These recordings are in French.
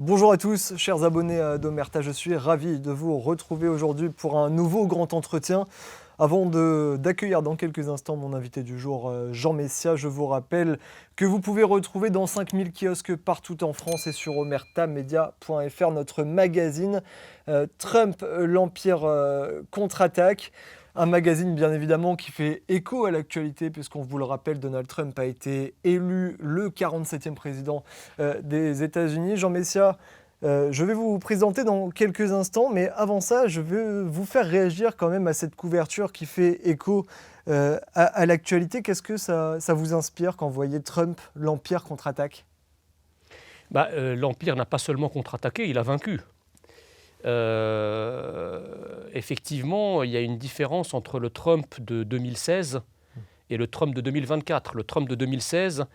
Bonjour à tous, chers abonnés d'Omerta, je suis ravi de vous retrouver aujourd'hui pour un nouveau grand entretien. Avant d'accueillir dans quelques instants mon invité du jour, Jean Messia, je vous rappelle que vous pouvez retrouver dans 5000 kiosques partout en France et sur omertamedia.fr notre magazine Trump, l'Empire contre-attaque. Un magazine bien évidemment qui fait écho à l'actualité puisqu'on vous le rappelle, Donald Trump a été élu le 47e président des États-Unis. Jean Messia, je vais vous présenter dans quelques instants, mais avant ça, je veux vous faire réagir quand même à cette couverture qui fait écho à l'actualité. Qu'est-ce que ça vous inspire quand vous voyez Trump, l'Empire contre-attaque ? L'Empire n'a pas seulement contre-attaqué, il a vaincu. Effectivement, il y a une différence entre le Trump de 2016 et le Trump de 2024. Le Trump de 2016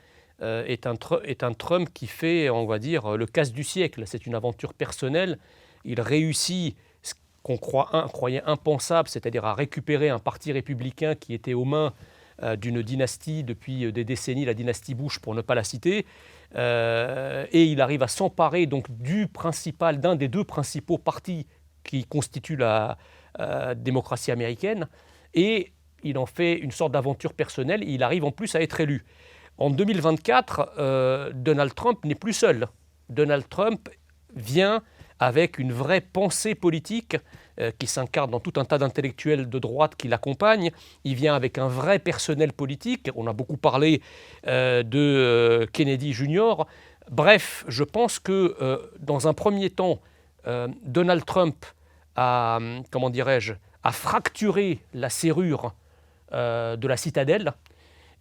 est un Trump qui fait, on va dire, le casse du siècle. C'est une aventure personnelle. Il réussit ce qu'on croyait impensable, c'est-à-dire à récupérer un parti républicain qui était aux mains d'une dynastie depuis des décennies, la dynastie Bush pour ne pas la citer. Et il arrive à s'emparer donc d'un des deux principaux partis qui constituent la démocratie américaine, et il en fait une sorte d'aventure personnelle. Il arrive en plus à être élu. En 2024, Donald Trump n'est plus seul. Donald Trump vient avec une vraie pensée politique qui s'incarne dans tout un tas d'intellectuels de droite qui l'accompagnent. Il vient avec un vrai personnel politique. On a beaucoup parlé de Kennedy Jr. Bref, je pense que dans un premier temps, Donald Trump a fracturé la serrure de la citadelle.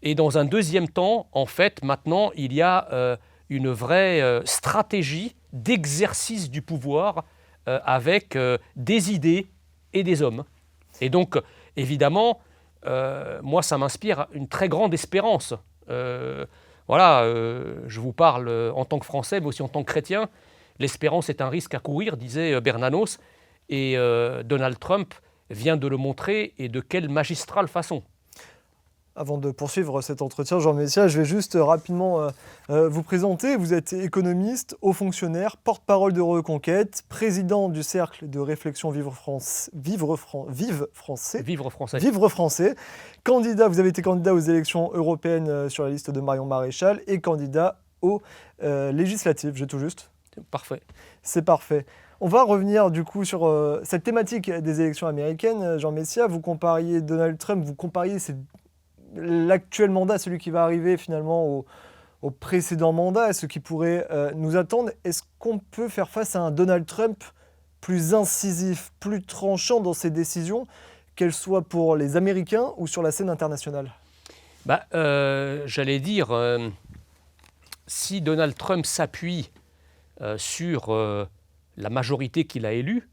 Et dans un deuxième temps, en fait, maintenant, il y a une vraie stratégie d'exercice du pouvoir avec des idées et des hommes. Et donc, évidemment, moi, ça m'inspire une très grande espérance. Je vous parle en tant que Français, mais aussi en tant que chrétien. L'espérance est un risque à courir, disait Bernanos, et Donald Trump vient de le montrer, et de quelle magistrale façon. Avant de poursuivre cet entretien, Jean Messia, je vais juste rapidement vous présenter. Vous êtes économiste, haut fonctionnaire, porte-parole de Reconquête, président du Cercle de réflexion Vivre français. Candidat, vous avez été candidat aux élections européennes sur la liste de Marion Maréchal et candidat aux législatives. J'ai tout juste ? Parfait. C'est parfait. On va revenir du coup sur cette thématique des élections américaines. Jean Messia, vous compariez Donald Trump, l'actuel mandat, celui qui va arriver finalement au précédent mandat, ce qui pourrait nous attendre. Est-ce qu'on peut faire face à un Donald Trump plus incisif, plus tranchant dans ses décisions, qu'elles soient pour les Américains ou sur la scène internationale ? J'allais dire, si Donald Trump s'appuie sur la majorité qu'il a élue,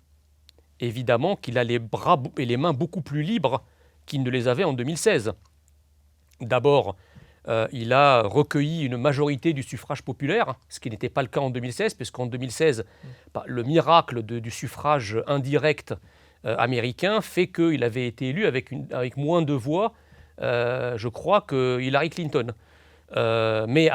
évidemment qu'il a les bras et les mains beaucoup plus libres qu'il ne les avait en 2016. D'abord, il a recueilli une majorité du suffrage populaire, ce qui n'était pas le cas en 2016, puisqu'en 2016, le miracle du suffrage indirect américain fait qu'il avait été élu avec moins de voix, je crois, que Hillary Clinton. Mais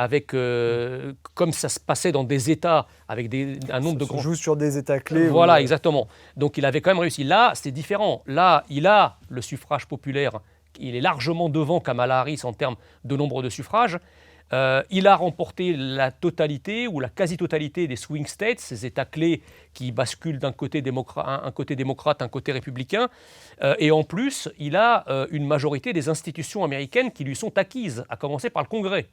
comme ça se passait dans des États avec un nombre de grands... Ça se joue sur des États clés. Voilà, exactement. Donc il avait quand même réussi. Là, c'est différent. Là, il a le suffrage populaire. Il est largement devant Kamala Harris en termes de nombre de suffrages. Il a remporté la totalité ou la quasi-totalité des swing states, ces États clés qui basculent d'un côté un côté démocrate, un côté républicain. Et en plus, il a une majorité des institutions américaines qui lui sont acquises, à commencer par le Congrès.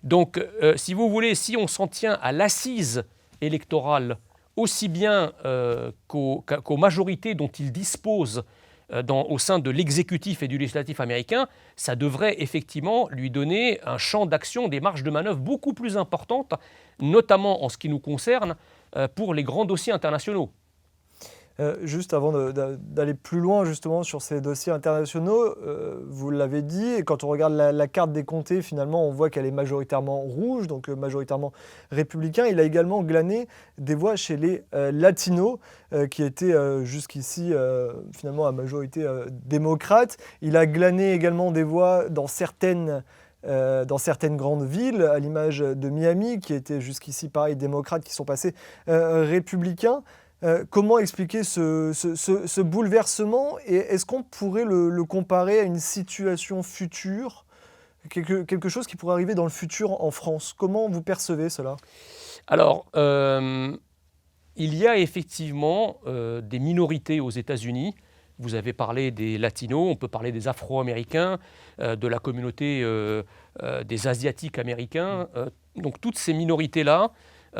Donc, si vous voulez, si on s'en tient à l'assise électorale, aussi bien qu'aux majorités dont il dispose au sein de l'exécutif et du législatif américain, ça devrait effectivement lui donner un champ d'action, des marges de manœuvre beaucoup plus importantes, notamment en ce qui nous concerne, pour les grands dossiers internationaux. Juste avant d'aller plus loin justement sur ces dossiers internationaux, vous l'avez dit, et quand on regarde la carte des comtés, finalement, on voit qu'elle est majoritairement rouge, donc majoritairement républicain. Il a également glané des voix chez les latinos, qui étaient jusqu'ici finalement à majorité démocrate. Il a glané également des voix dans certaines dans certaines grandes villes, à l'image de Miami, qui était jusqu'ici pareil démocrate, qui sont passés républicains. Comment expliquer ce bouleversement et est-ce qu'on pourrait le comparer à une situation future, quelque chose qui pourrait arriver dans le futur en France? Comment vous percevez cela? Alors, il y a effectivement des minorités aux États-Unis. Vous avez parlé des Latinos, on peut parler des Afro-Américains, de la communauté des Asiatiques américains. Donc toutes ces minorités-là,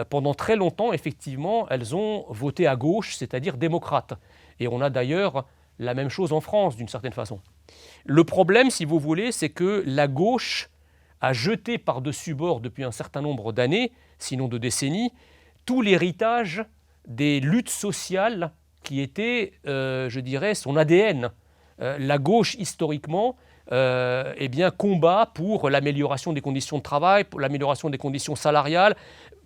pendant très longtemps, effectivement, elles ont voté à gauche, c'est-à-dire démocrate. Et on a d'ailleurs la même chose en France, d'une certaine façon. Le problème, si vous voulez, c'est que la gauche a jeté par-dessus bord depuis un certain nombre d'années, sinon de décennies, tout l'héritage des luttes sociales qui étaient, je dirais, son ADN. La gauche, historiquement, eh bien, combat pour l'amélioration des conditions de travail, pour l'amélioration des conditions salariales,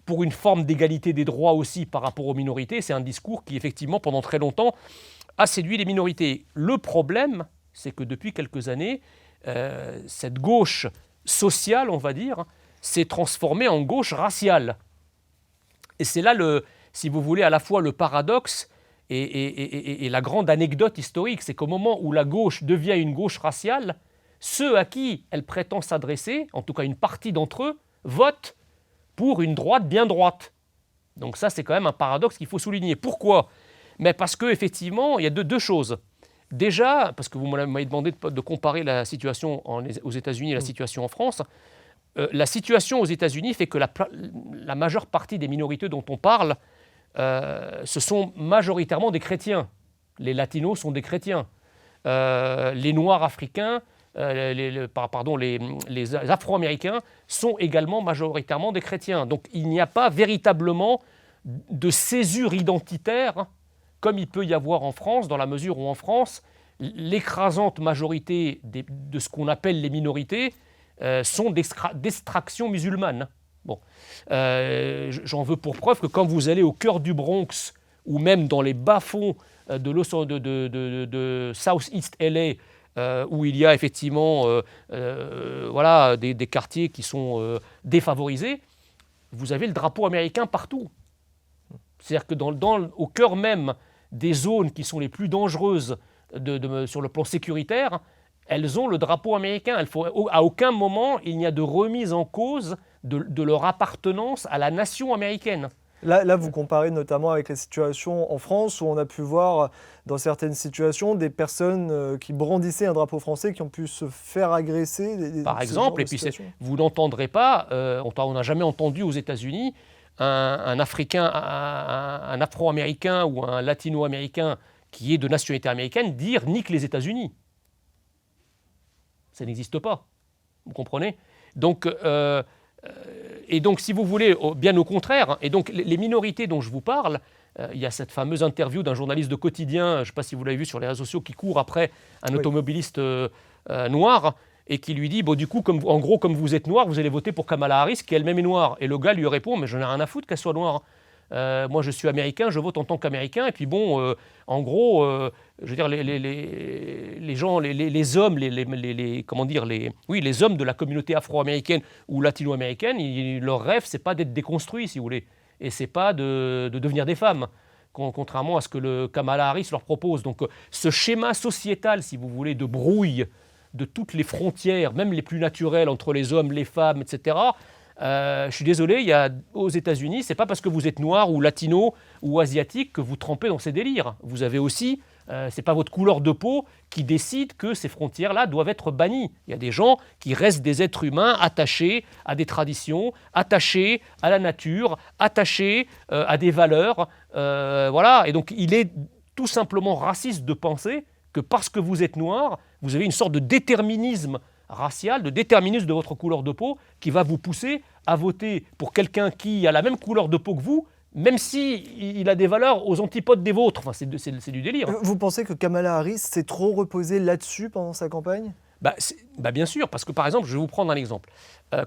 pour une forme d'égalité des droits aussi par rapport aux minorités. C'est un discours qui, effectivement, pendant très longtemps, a séduit les minorités. Le problème, c'est que depuis quelques années, cette gauche sociale, on va dire, s'est transformée en gauche raciale. Et c'est là, si vous voulez, à la fois le paradoxe et la grande anecdote historique. C'est qu'au moment où la gauche devient une gauche raciale, ceux à qui elle prétend s'adresser, en tout cas une partie d'entre eux, votent pour une droite bien droite. Donc ça, c'est quand même un paradoxe qu'il faut souligner. Pourquoi? Mais parce qu'effectivement, il y a deux choses. Déjà, parce que vous m'avez demandé de comparer la situation aux États-Unis et la situation en France, la situation aux États-Unis fait que la majeure partie des minorités dont on parle, ce sont majoritairement des chrétiens. Les Latinos sont des chrétiens. Les Noirs africains, les Afro-Américains sont également majoritairement des chrétiens. Donc il n'y a pas véritablement de césure identitaire comme il peut y avoir en France, dans la mesure où en France, l'écrasante majorité de ce qu'on appelle les minorités sont d'extraction musulmane. Bon. J'en veux pour preuve que quand vous allez au cœur du Bronx ou même dans les bas-fonds de South-East LA, où il y a effectivement voilà, des quartiers qui sont défavorisés, vous avez le drapeau américain partout. C'est-à-dire que au cœur même des zones qui sont les plus dangereuses sur le plan sécuritaire, elles ont le drapeau américain. À aucun moment, il n'y a de remise en cause de leur appartenance à la nation américaine. Là, vous comparez notamment avec la situation en France, où on a pu voir dans certaines situations des personnes qui brandissaient un drapeau français qui ont pu se faire agresser. Par exemple, et puis vous n'entendrez pas, on n'a jamais entendu aux États-Unis un Africain, un Afro-Américain ou un Latino-Américain qui est de nationalité américaine dire « nique les États-Unis ». Ça n'existe pas, vous comprenez? Donc, et donc, si vous voulez, bien au contraire, et donc les minorités dont je vous parle, il y a cette fameuse interview d'un journaliste de quotidien, je ne sais pas si vous l'avez vu sur les réseaux sociaux, qui court après un automobiliste noir et qui lui dit bon, du coup, en gros, comme vous êtes noir, vous allez voter pour Kamala Harris, qui elle-même est noire. Et le gars lui répond mais je n'ai rien à foutre qu'elle soit noire. Moi, je suis américain, je vote en tant qu'américain. Et puis bon, en gros, je veux dire, les gens, les hommes, comment dire, les hommes de la communauté afro-américaine ou latino-américaine, leur rêve, c'est pas d'être déconstruits, si vous voulez, et c'est pas de devenir des femmes, contrairement à ce que le Kamala Harris leur propose. Donc, ce schéma sociétal, si vous voulez, de brouille de toutes les frontières, même les plus naturelles entre les hommes, les femmes, etc. Je suis désolé, aux États-Unis, c'est pas parce que vous êtes noir ou latino ou asiatique que vous trempez dans ces délires. Vous avez aussi, c'est pas votre couleur de peau qui décide que ces frontières-là doivent être bannies. Il y a des gens qui restent des êtres humains attachés à des traditions, attachés à la nature, attachés à des valeurs. Voilà. Et donc, il est tout simplement raciste de penser que parce que vous êtes noir, vous avez une sorte de déterminisme racial, de déterminisme de votre couleur de peau qui va vous pousser à voter pour quelqu'un qui a la même couleur de peau que vous, même s'il a des valeurs aux antipodes des vôtres. Enfin, c'est du délire. Vous pensez que Kamala Harris s'est trop reposée là-dessus pendant sa campagne ? Bien sûr, parce que par exemple, je vais vous prendre un exemple.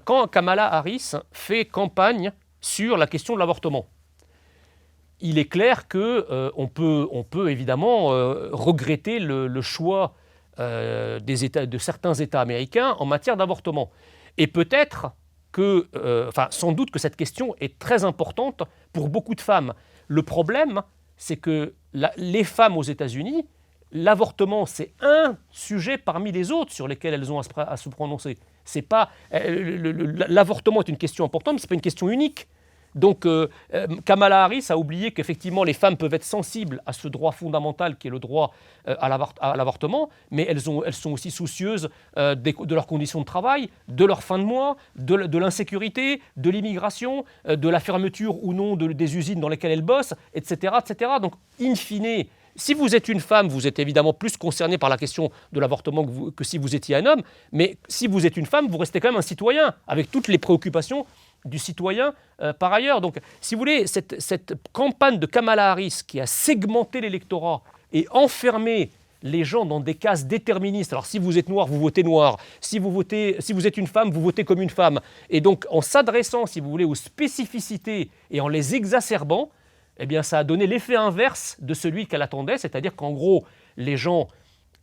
Quand Kamala Harris fait campagne sur la question de l'avortement, il est clair qu'on peut évidemment regretter le choix de certains États américains en matière d'avortement. Et peut-être que, sans doute que cette question est très importante pour beaucoup de femmes. Le problème, c'est que les femmes aux États-Unis, l'avortement, c'est un sujet parmi les autres sur lesquels elles ont à se prononcer. C'est pas, l'avortement est une question importante, mais ce n'est pas une question unique. Donc Kamala Harris a oublié qu'effectivement les femmes peuvent être sensibles à ce droit fondamental qui est le droit à l'avortement, mais elles sont aussi soucieuses de leurs conditions de travail, de leur fin de mois, de l'insécurité, de l'immigration, de la fermeture ou non des usines dans lesquelles elles bossent, etc., etc. Donc in fine, si vous êtes une femme, vous êtes évidemment plus concerné par la question de l'avortement que si vous étiez un homme, mais si vous êtes une femme, vous restez quand même un citoyen, avec toutes les préoccupations du citoyen par ailleurs. Donc, si vous voulez, cette campagne de Kamala Harris qui a segmenté l'électorat et enfermé les gens dans des cases déterministes. Alors, si vous êtes noir, vous votez noir. Si vous êtes une femme, vous votez comme une femme. Et donc, en s'adressant, si vous voulez, aux spécificités et en les exacerbant, eh bien, ça a donné l'effet inverse de celui qu'elle attendait, c'est-à-dire qu'en gros, les gens,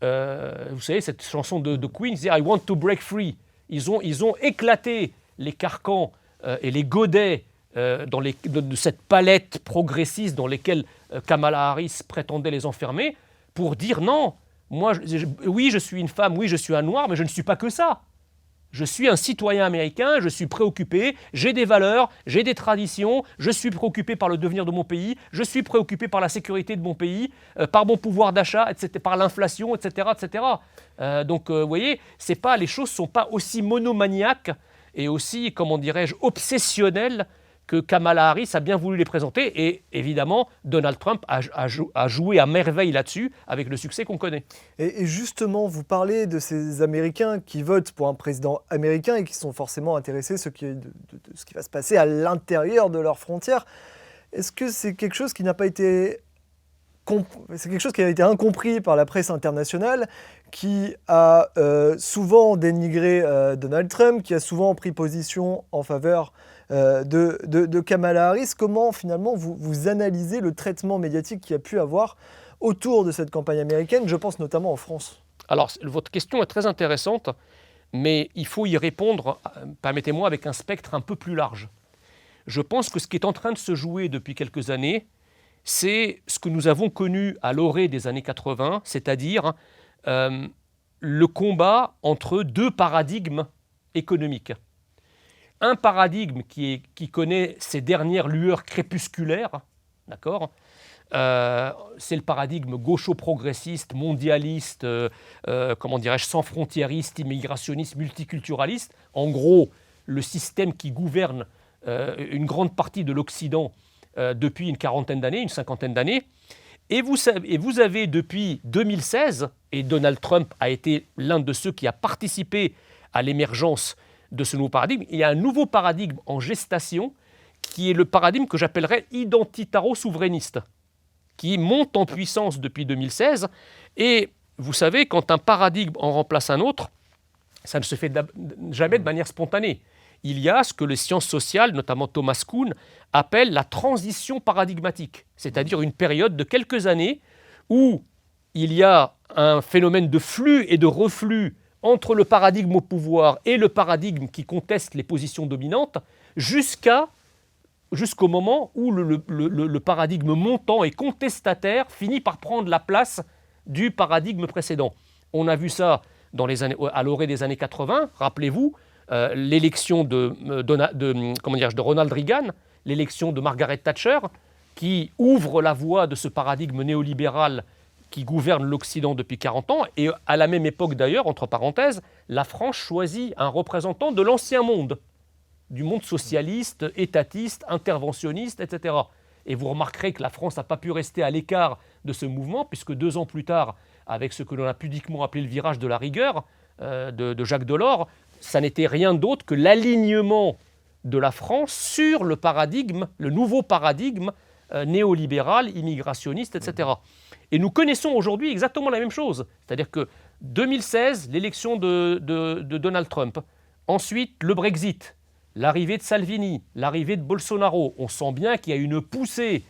vous savez, cette chanson de Queen, disait « I want to break free ». Ils ont éclaté les carcans et les godets de cette palette progressiste dans lesquels Kamala Harris prétendait les enfermer, pour dire non, moi, oui, je suis une femme, oui, je suis un noir, mais je ne suis pas que ça. Je suis un citoyen américain, je suis préoccupé, j'ai des valeurs, j'ai des traditions, je suis préoccupé par le devenir de mon pays, je suis préoccupé par la sécurité de mon pays, par mon pouvoir d'achat, etc., par l'inflation, etc., etc. Donc, vous voyez, les choses ne sont pas aussi monomaniaques et aussi, comment dirais-je, obsessionnelles que Kamala Harris a bien voulu les présenter. Et évidemment, Donald Trump a joué à merveille là-dessus, avec le succès qu'on connaît. Et justement, vous parlez de ces Américains qui votent pour un président américain et qui sont forcément intéressés de ce qui va se passer à l'intérieur de leurs frontières. Est-ce que c'est quelque chose qui n'a pas été... C'est quelque chose qui a été incompris par la presse internationale, qui a souvent dénigré Donald Trump, qui a souvent pris position en faveur de Kamala Harris. Comment finalement vous analysez le traitement médiatique qu'il y a pu avoir autour de cette campagne américaine, je pense notamment en France? Alors, votre question est très intéressante, mais il faut y répondre, permettez-moi, avec un spectre un peu plus large. Je pense que ce qui est en train de se jouer depuis quelques années, c'est ce que nous avons connu à l'orée des années 80, c'est-à-dire le combat entre deux paradigmes économiques. Un paradigme qui connaît ses dernières lueurs crépusculaires, d'accord, c'est le paradigme gaucho-progressiste, mondialiste, comment dirais-je, sans frontiériste, immigrationniste, multiculturaliste. En gros, le système qui gouverne une grande partie de l'Occident depuis une quarantaine d'années, une cinquantaine d'années. Et vous avez depuis 2016, et Donald Trump a été l'un de ceux qui a participé à l'émergence de ce nouveau paradigme, il y a un nouveau paradigme en gestation qui est le paradigme que j'appellerais identitaro-souverainiste, qui monte en puissance depuis 2016. Et vous savez, quand un paradigme en remplace un autre, ça ne se fait jamais de manière spontanée. Il y a ce que les sciences sociales, notamment Thomas Kuhn, appellent la transition paradigmatique, c'est-à-dire une période de quelques années où il y a un phénomène de flux et de reflux entre le paradigme au pouvoir et le paradigme qui conteste les positions dominantes, jusqu'au moment où le paradigme montant et contestataire finit par prendre la place du paradigme précédent. On a vu ça à l'orée des années 80, rappelez-vous, l'élection de Ronald Reagan, l'élection de Margaret Thatcher, qui ouvre la voie de ce paradigme néolibéral qui gouverne l'Occident depuis 40 ans. Et à la même époque d'ailleurs, entre parenthèses, la France choisit un représentant de l'ancien monde, du monde socialiste, étatiste, interventionniste, etc. Et vous remarquerez que la France n'a pas pu rester à l'écart de ce mouvement, puisque 2 ans plus tard, avec ce que l'on a pudiquement appelé le virage de la rigueur de Jacques Delors, ça n'était rien d'autre que l'alignement de la France sur le paradigme, le nouveau paradigme néolibéral, immigrationniste, etc. Et nous connaissons aujourd'hui exactement la même chose. C'est-à-dire que 2016, l'élection de Donald Trump, ensuite le Brexit, l'arrivée de Salvini, l'arrivée de Bolsonaro, on sent bien qu'il y a une poussée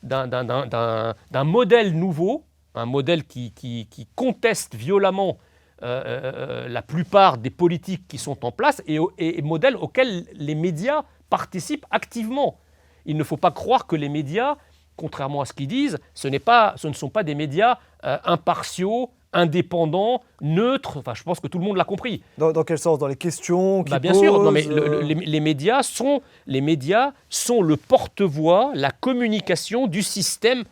d'un modèle nouveau, un modèle qui conteste violemment la plupart des politiques qui sont en place et modèles auxquels les médias participent activement. Il ne faut pas croire que les médias, contrairement à ce qu'ils disent, ce ne sont pas des médias impartiaux, indépendants, neutres. Enfin, je pense que tout le monde l'a compris. Dans quel sens? Dans les questions qu'ils Bien posent, sûr, non, mais les médias sont le porte-voix, la communication du système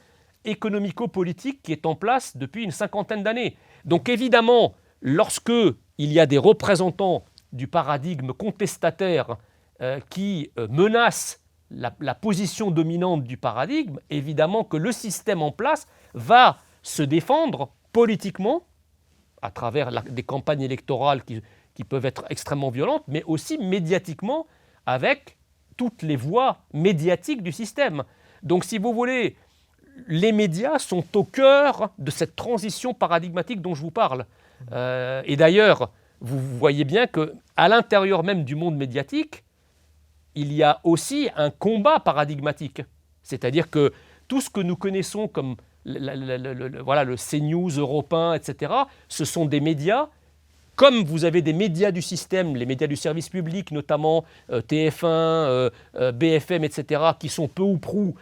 économico-politique qui est en place depuis une cinquantaine d'années. Donc évidemment, lorsque il y a des représentants du paradigme contestataire qui menacent la position dominante du paradigme, évidemment que le système en place va se défendre politiquement, à travers des campagnes électorales qui peuvent être extrêmement violentes, mais aussi médiatiquement, avec toutes les voies médiatiques du système. Donc si vous voulez, les médias sont au cœur de cette transition paradigmatique dont je vous parle. Et d'ailleurs, vous voyez bien qu'à l'intérieur même du monde médiatique, il y a aussi un combat paradigmatique. C'est-à-dire que tout ce que nous connaissons comme le CNews européen, etc., ce sont des médias, comme vous avez des médias du système, les médias du service public, notamment TF1, BFM, etc., qui sont peu ou prou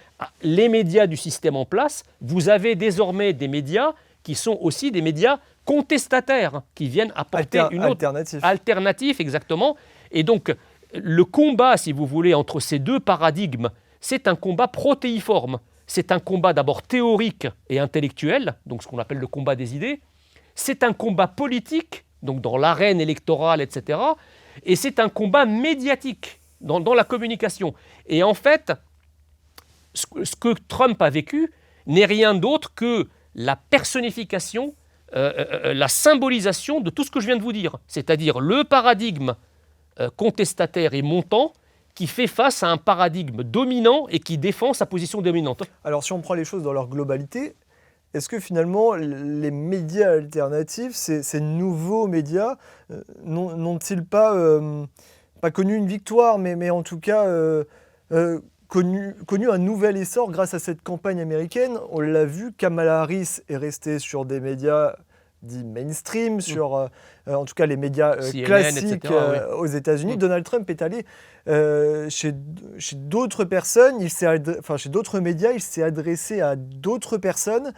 les médias du système en place, vous avez désormais des médias qui sont aussi des médias contestataires, qui viennent apporter une autre alternative, exactement. Et donc, le combat, si vous voulez, entre ces deux paradigmes, c'est un combat protéiforme. C'est un combat d'abord théorique et intellectuel, donc ce qu'on appelle le combat des idées. C'est un combat politique, donc dans l'arène électorale, etc. Et c'est un combat médiatique, dans la communication. Et en fait, ce que Trump a vécu n'est rien d'autre que la personnification, la symbolisation de tout ce que je viens de vous dire. C'est-à-dire le paradigme contestataire et montant qui fait face à un paradigme dominant et qui défend sa position dominante. Alors si on prend les choses dans leur globalité, est-ce que finalement les médias alternatifs, ces nouveaux médias, n'ont-ils pas connu une victoire, mais en tout cas connu un nouvel essor grâce à cette campagne américaine? On l'a vu, Kamala Harris est restée sur des médias dits mainstream, sur en tout cas les médias CNN, classiques etc., oui. aux États-Unis. Donald Trump est allé chez d'autres personnes, chez d'autres médias, il s'est adressé à d'autres personnes,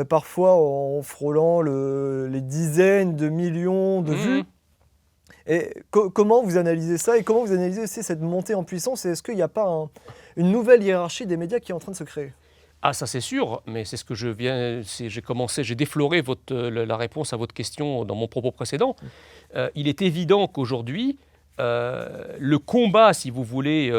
parfois en frôlant les dizaines de millions de vues. Et comment vous analysez ça et comment vous analysez aussi cette montée en puissance? Et est-ce qu'il n'y a pas une nouvelle hiérarchie des médias qui est en train de se créer? Ah, ça c'est sûr, mais c'est ce que j'ai défloré la réponse à votre question dans mon propos précédent. Il est évident qu'aujourd'hui, le combat, si vous voulez,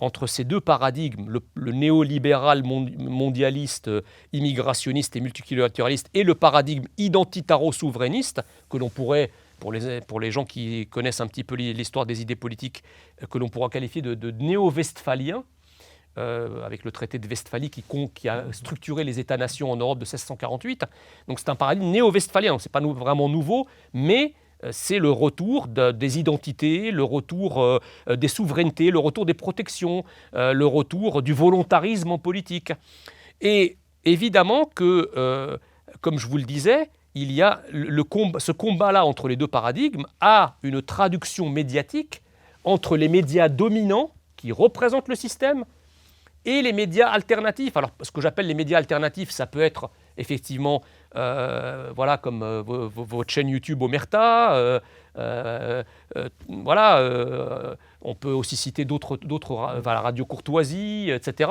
entre ces deux paradigmes, le néolibéral mondialiste, immigrationniste et multiculturaliste, et le paradigme identitaro-souverainiste, que l'on pourrait, pour les gens qui connaissent un petit peu l'histoire des idées politiques, que l'on pourra qualifier de néo-westphalien, avec le traité de Westphalie qui a structuré les États-nations en Europe de 1648. Donc c'est un paradigme néo-westphalien, ce n'est pas vraiment nouveau, mais c'est le retour des identités, le retour des souverainetés, le retour des protections, le retour du volontarisme en politique. Et évidemment que, comme je vous le disais, il y a ce combat-là entre les deux paradigmes a une traduction médiatique entre les médias dominants qui représentent le système et les médias alternatifs. Alors, ce que j'appelle les médias alternatifs, ça peut être effectivement, comme votre chaîne YouTube Omerta. On peut aussi citer d'autres Radio Courtoisie, etc.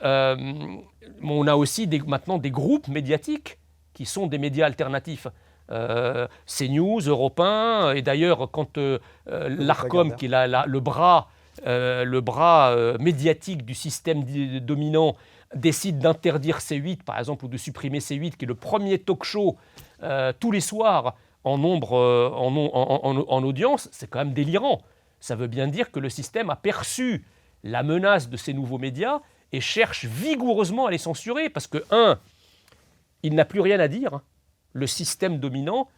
On a aussi maintenant des groupes médiatiques qui sont des médias alternatifs. CNews, Europe 1, et d'ailleurs, quand l'Arcom, qui est le bras médiatique du système dominant, décide d'interdire C8, par exemple, ou de supprimer C8, qui est le premier talk-show tous les soirs en nombre, en audience, c'est quand même délirant. Ça veut bien dire que le système a perçu la menace de ces nouveaux médias et cherche vigoureusement à les censurer, parce que, il n'a plus rien à dire. Le système dominant,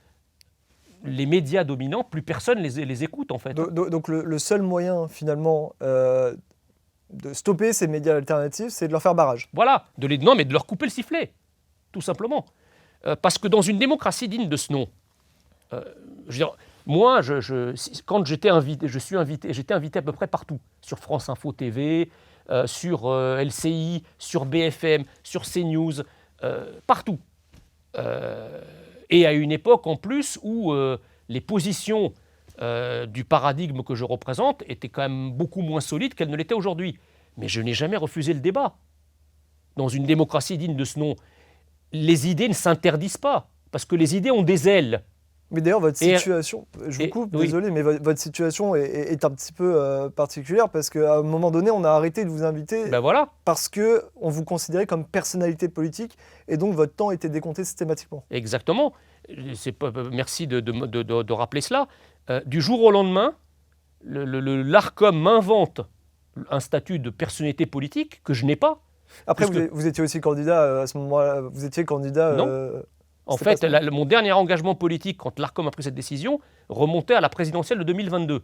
les médias dominants, plus personne les écoute en fait. Donc le seul moyen finalement de stopper ces médias alternatifs, c'est de leur faire barrage. Voilà, de leur couper le sifflet, tout simplement. Parce que dans une démocratie digne de ce nom, je veux dire, moi, quand j'étais invité, j'étais invité à peu près partout, sur France Info TV, sur LCI, sur BFM, sur CNews, partout. Et à une époque en plus où les positions du paradigme que je représente étaient quand même beaucoup moins solides qu'elles ne l'étaient aujourd'hui. Mais je n'ai jamais refusé le débat. Dans une démocratie digne de ce nom, les idées ne s'interdisent pas, parce que les idées ont des ailes. Mais d'ailleurs, votre situation, je vous coupe, désolé, mais votre situation est un petit peu particulière parce qu'à un moment donné, on a arrêté de vous inviter parce qu'on vous considérait comme personnalité politique et donc votre temps était décompté systématiquement. Exactement. Merci de rappeler cela. Du jour au lendemain, l'ARCOM m'invente un statut de personnalité politique que je n'ai pas. Après, vous étiez aussi candidat à ce moment-là, vous étiez candidat... Non. En fait, mon dernier engagement politique, quand l'ARCOM a pris cette décision, remontait à la présidentielle de 2022.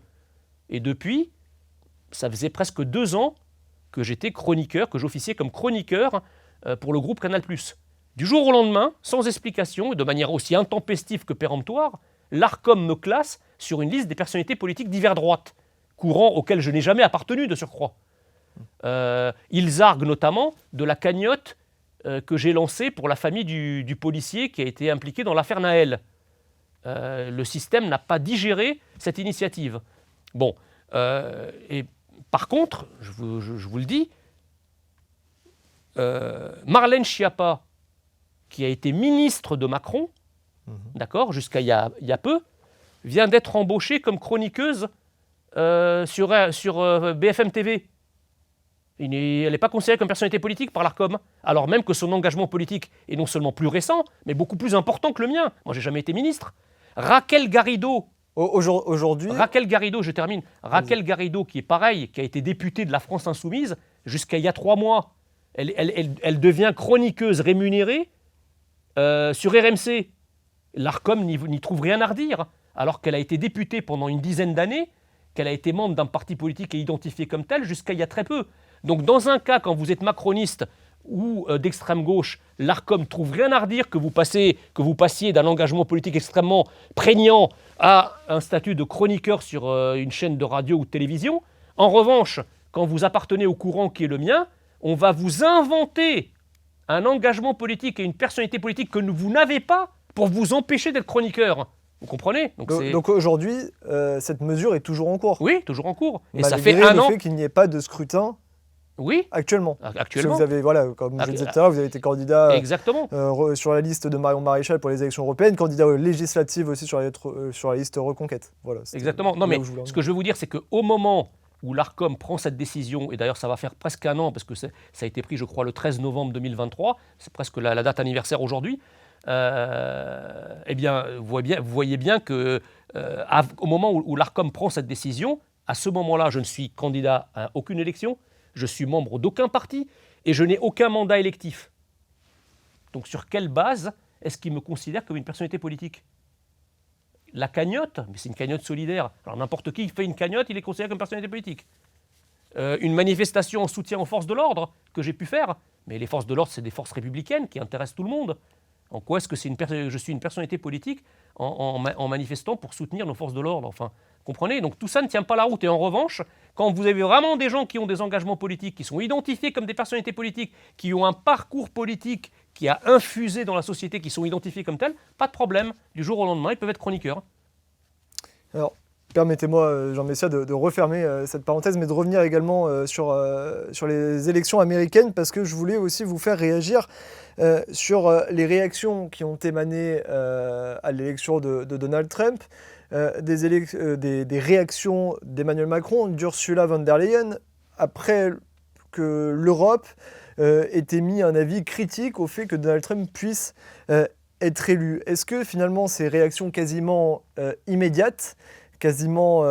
Et depuis, ça faisait presque 2 ans que j'étais chroniqueur, que j'officiais comme chroniqueur pour le groupe Canal+. Du jour au lendemain, sans explication et de manière aussi intempestive que péremptoire, l'ARCOM me classe sur une liste des personnalités politiques divers droite, courant auquel je n'ai jamais appartenu de surcroît. Ils arguent notamment de la cagnotte que j'ai lancée pour la famille du policier qui a été impliqué dans l'affaire Naël. Le système n'a pas digéré cette initiative. Bon, et par contre, je vous le dis, Marlène Schiappa, qui a été ministre de Macron, d'accord, jusqu'à il y a peu, vient d'être embauchée comme chroniqueuse sur BFM TV. Elle n'est pas considérée comme personnalité politique par l'ARCOM, alors même que son engagement politique est non seulement plus récent, mais beaucoup plus important que le mien. Moi, je n'ai jamais été ministre. Raquel Garrido, aujourd'hui... Raquel Garrido, je termine. Raquel Garrido, qui est pareil, qui a été députée de la France Insoumise jusqu'à il y a 3 mois. Elle devient chroniqueuse rémunérée sur RMC. L'ARCOM n'y trouve rien à redire, alors qu'elle a été députée pendant une dizaine d'années, qu'elle a été membre d'un parti politique et identifiée comme tel jusqu'à il y a très peu. Donc dans un cas, quand vous êtes macroniste ou d'extrême gauche, l'ARCOM ne trouve rien à redire que vous passiez d'un engagement politique extrêmement prégnant à un statut de chroniqueur sur une chaîne de radio ou de télévision. En revanche, quand vous appartenez au courant qui est le mien, on va vous inventer un engagement politique et une personnalité politique que vous n'avez pas pour vous empêcher d'être chroniqueur. Vous comprenez ? Donc aujourd'hui, cette mesure est toujours en cours. Oui, toujours en cours. Et ça fait 1 an. Le fait qu'il n'y ait pas de scrutin actuellement. Parce que vous avez, comme je disais tout à l'heure, vous avez été candidat sur la liste de Marion Maréchal pour les élections européennes, candidat aux législatives aussi sur la liste Reconquête. Voilà, exactement. Non, mais ce que je veux vous dire, c'est qu'au moment où l'ARCOM prend cette décision, et d'ailleurs ça va faire presque 1 an, parce que ça a été pris, je crois, le 13 novembre 2023, c'est presque la date anniversaire aujourd'hui, eh bien, vous voyez bien que au moment où l'ARCOM prend cette décision, à ce moment-là, je ne suis candidat à aucune élection, je suis membre d'aucun parti et je n'ai aucun mandat électif. Donc sur quelle base est-ce qu'ils me considèrent comme une personnalité politique ? La cagnotte, mais c'est une cagnotte solidaire. Alors n'importe qui fait une cagnotte, il est considéré comme personnalité politique. Une manifestation en soutien aux forces de l'ordre que j'ai pu faire, mais les forces de l'ordre, c'est des forces républicaines qui intéressent tout le monde. En quoi est-ce que je suis une personnalité politique en manifestant pour soutenir nos forces de l'ordre ? Enfin, comprenez ? Donc tout ça ne tient pas la route. Et en revanche, quand vous avez vraiment des gens qui ont des engagements politiques, qui sont identifiés comme des personnalités politiques, qui ont un parcours politique qui a infusé dans la société, qui sont identifiés comme tels, pas de problème. Du jour au lendemain, ils peuvent être chroniqueurs. Alors, permettez-moi, Jean Messia, de refermer cette parenthèse, mais de revenir également sur les élections américaines, parce que je voulais aussi vous faire réagir sur les réactions qui ont émané à l'élection de Donald Trump, des réactions d'Emmanuel Macron, d'Ursula von der Leyen, après que l'Europe ait émis un avis critique au fait que Donald Trump puisse être élu. Est-ce que finalement ces réactions quasiment immédiates, quasiment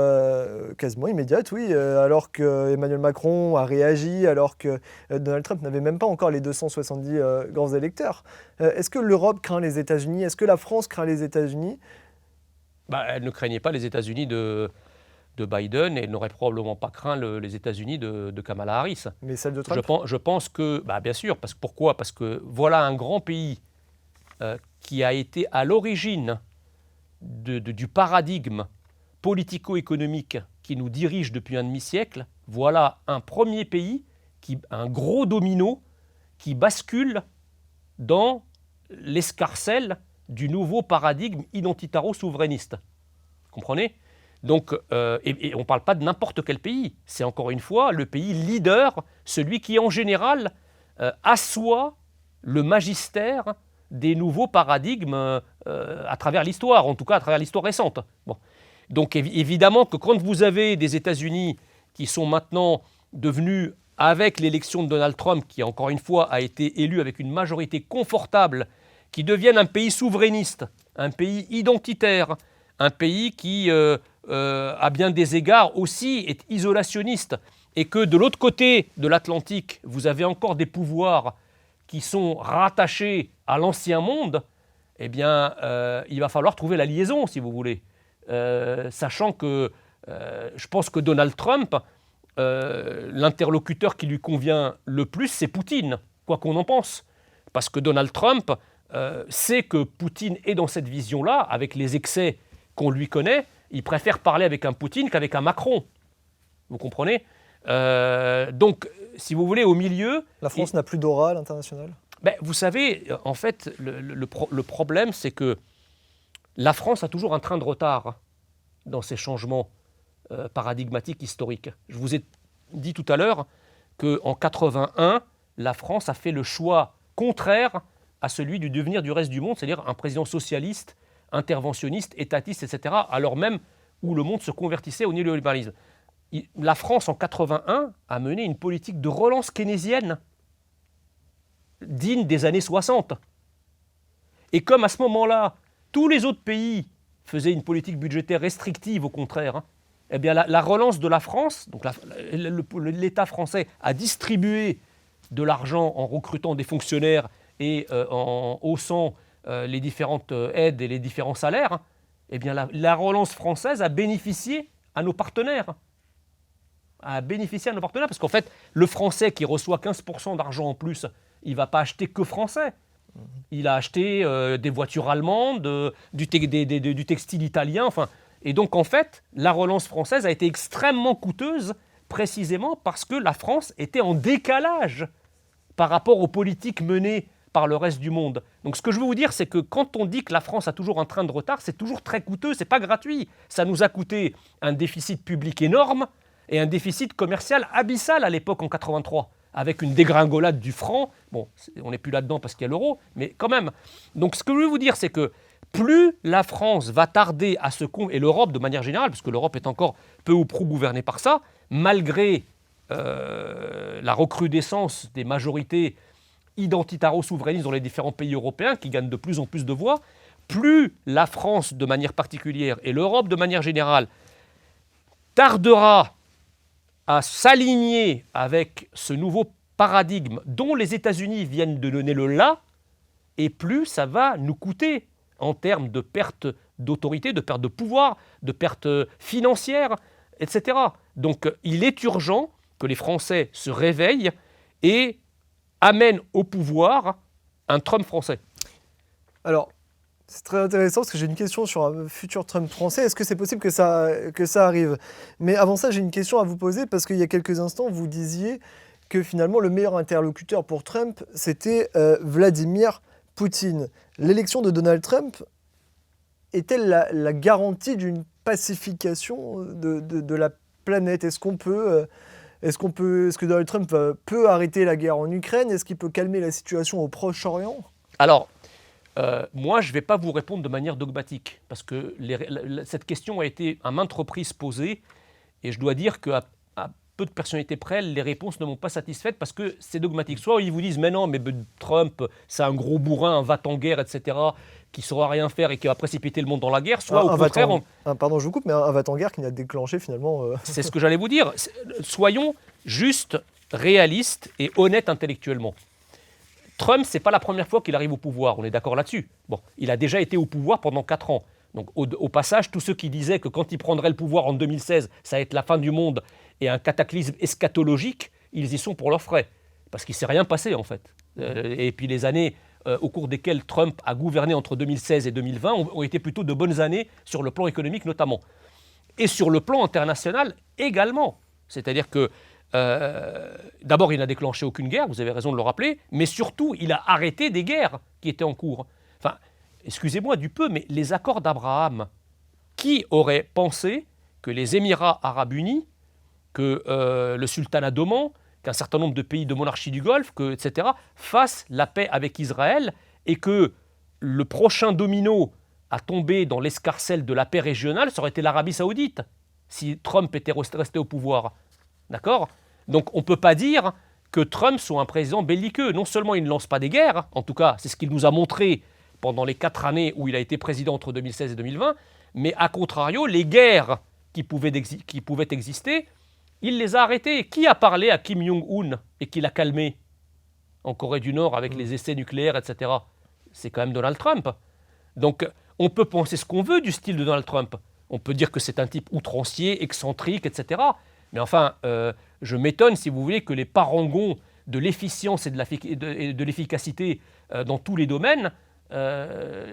immédiate, oui, alors que Emmanuel Macron a réagi, alors que Donald Trump n'avait même pas encore les 270 grands électeurs. Est-ce que l'Europe craint les États-Unis ? Est-ce que la France craint les États-Unis ? Elle ne craignait pas les États-Unis de Biden et elle n'aurait probablement pas craint les États-Unis de Kamala Harris. Mais celle de Trump ? Je pense que, bien sûr, pourquoi ? Parce que voilà un grand pays qui a été à l'origine du paradigme politico-économique qui nous dirige depuis un demi-siècle, voilà un premier pays, un gros domino qui bascule dans l'escarcelle du nouveau paradigme identitaro-souverainiste. Vous comprenez ? Donc, et on ne parle pas de n'importe quel pays. C'est encore une fois le pays leader, celui qui en général assoit le magistère des nouveaux paradigmes à travers l'histoire, en tout cas à travers l'histoire récente. Bon. Donc évidemment que quand vous avez des États-Unis qui sont maintenant devenus, avec l'élection de Donald Trump, qui encore une fois a été élu avec une majorité confortable, qui deviennent un pays souverainiste, un pays identitaire, un pays qui, à bien des égards aussi, est isolationniste, et que de l'autre côté de l'Atlantique, vous avez encore des pouvoirs qui sont rattachés à l'ancien monde, eh bien, il va falloir trouver la liaison, si vous voulez. Sachant que je pense que Donald Trump, l'interlocuteur qui lui convient le plus, c'est Poutine, quoi qu'on en pense. Parce que Donald Trump sait que Poutine est dans cette vision-là, avec les excès qu'on lui connaît. Il préfère parler avec un Poutine qu'avec un Macron. Vous comprenez ? Donc, si vous voulez, au milieu... La France n'a plus d'aura à l'international ? Vous savez, en fait, le problème, c'est que la France a toujours un train de retard dans ces changements paradigmatiques historiques. Je vous ai dit tout à l'heure qu'en 81, la France a fait le choix contraire à celui du devenir du reste du monde, c'est-à-dire un président socialiste, interventionniste, étatiste, etc., alors même où le monde se convertissait au néolibéralisme. La France, en 81, a mené une politique de relance keynésienne digne des années 60. Et comme à ce moment-là, tous les autres pays faisaient une politique budgétaire restrictive, au contraire, eh bien la relance de la France, donc l'État français a distribué de l'argent en recrutant des fonctionnaires et en haussant les différentes aides et les différents salaires, eh bien la relance française a bénéficié à nos partenaires. Parce qu'en fait, le Français qui reçoit 15% d'argent en plus, il ne va pas acheter que français. Il a acheté des voitures allemandes, du textile italien, enfin. Et donc en fait, la relance française a été extrêmement coûteuse, précisément parce que la France était en décalage par rapport aux politiques menées par le reste du monde. Donc ce que je veux vous dire, c'est que quand on dit que la France a toujours un train de retard, c'est toujours très coûteux, c'est pas gratuit. Ça nous a coûté un déficit public énorme et un déficit commercial abyssal à l'époque en 83, avec une dégringolade du franc. Bon, on n'est plus là-dedans parce qu'il y a l'euro, mais quand même. Donc ce que je veux vous dire, c'est que plus la France va tarder à se... et l'Europe de manière générale, parce que l'Europe est encore peu ou prou gouvernée par ça, malgré la recrudescence des majorités identitaro-souverainistes dans les différents pays européens qui gagnent de plus en plus de voix, plus la France de manière particulière et l'Europe de manière générale tardera à s'aligner avec ce nouveau paradigme dont les États-Unis viennent de donner le là, et plus ça va nous coûter en termes de perte d'autorité, de perte de pouvoir, de perte financière, etc. Donc il est urgent que les Français se réveillent et amènent au pouvoir un Trump français. Alors, c'est très intéressant parce que j'ai une question sur un futur Trump français. Est-ce que c'est possible que ça arrive ? Mais avant ça, j'ai une question à vous poser parce qu'il y a quelques instants, vous disiez que finalement le meilleur interlocuteur pour Trump, c'était Vladimir Poutine. L'élection de Donald Trump est-elle la garantie d'une pacification de la planète ? Est-ce que Donald Trump peut arrêter la guerre en Ukraine ? Est-ce qu'il peut calmer la situation au Proche-Orient ? Alors, moi, je ne vais pas vous répondre de manière dogmatique, parce que cette question a été à maintes reprises posée, et je dois dire qu'à peu de personnalités près, les réponses ne m'ont pas satisfaite, parce que c'est dogmatique. Soit ils vous disent « mais non, mais Trump, c'est un gros bourrin, un va-t-en-guerre, etc., qui ne saura rien faire et qui va précipiter le monde dans la guerre », soit au contraire... Pardon, je vous coupe, mais un va-t-en-guerre qui n'a déclenché finalement... C'est ce que j'allais vous dire. Soyons juste réalistes et honnêtes intellectuellement. Trump, ce n'est pas la première fois qu'il arrive au pouvoir, on est d'accord là-dessus. Bon, il a déjà été au pouvoir pendant 4 ans. Donc au passage, tous ceux qui disaient que quand il prendrait le pouvoir en 2016, ça va être la fin du monde et un cataclysme eschatologique, ils y sont pour leurs frais. Parce qu'il ne s'est rien passé en fait. Et puis les années au cours desquelles Trump a gouverné entre 2016 et 2020 ont été plutôt de bonnes années sur le plan économique notamment. Et sur le plan international également. C'est-à-dire que d'abord, il n'a déclenché aucune guerre, vous avez raison de le rappeler, mais surtout, il a arrêté des guerres qui étaient en cours. Enfin, excusez-moi du peu, mais les accords d'Abraham, qui aurait pensé que les Émirats arabes unis, que le sultanat d'Oman, qu'un certain nombre de pays de monarchie du Golfe, etc., fassent la paix avec Israël et que le prochain domino à tomber dans l'escarcelle de la paix régionale, ça aurait été l'Arabie saoudite, si Trump était resté au pouvoir. D'accord ? Donc on ne peut pas dire que Trump soit un président belliqueux. Non seulement il ne lance pas des guerres, en tout cas c'est ce qu'il nous a montré pendant les 4 années où il a été président entre 2016 et 2020, mais à contrario, les guerres qui pouvaient exister, il les a arrêtées. Qui a parlé à Kim Jong-un et qui l'a calmé en Corée du Nord avec les essais nucléaires, etc. C'est quand même Donald Trump. Donc on peut penser ce qu'on veut du style de Donald Trump. On peut dire que c'est un type outrancier, excentrique, etc. Mais enfin, je m'étonne, si vous voulez, que les parangons de l'efficience et de l'efficacité dans tous les domaines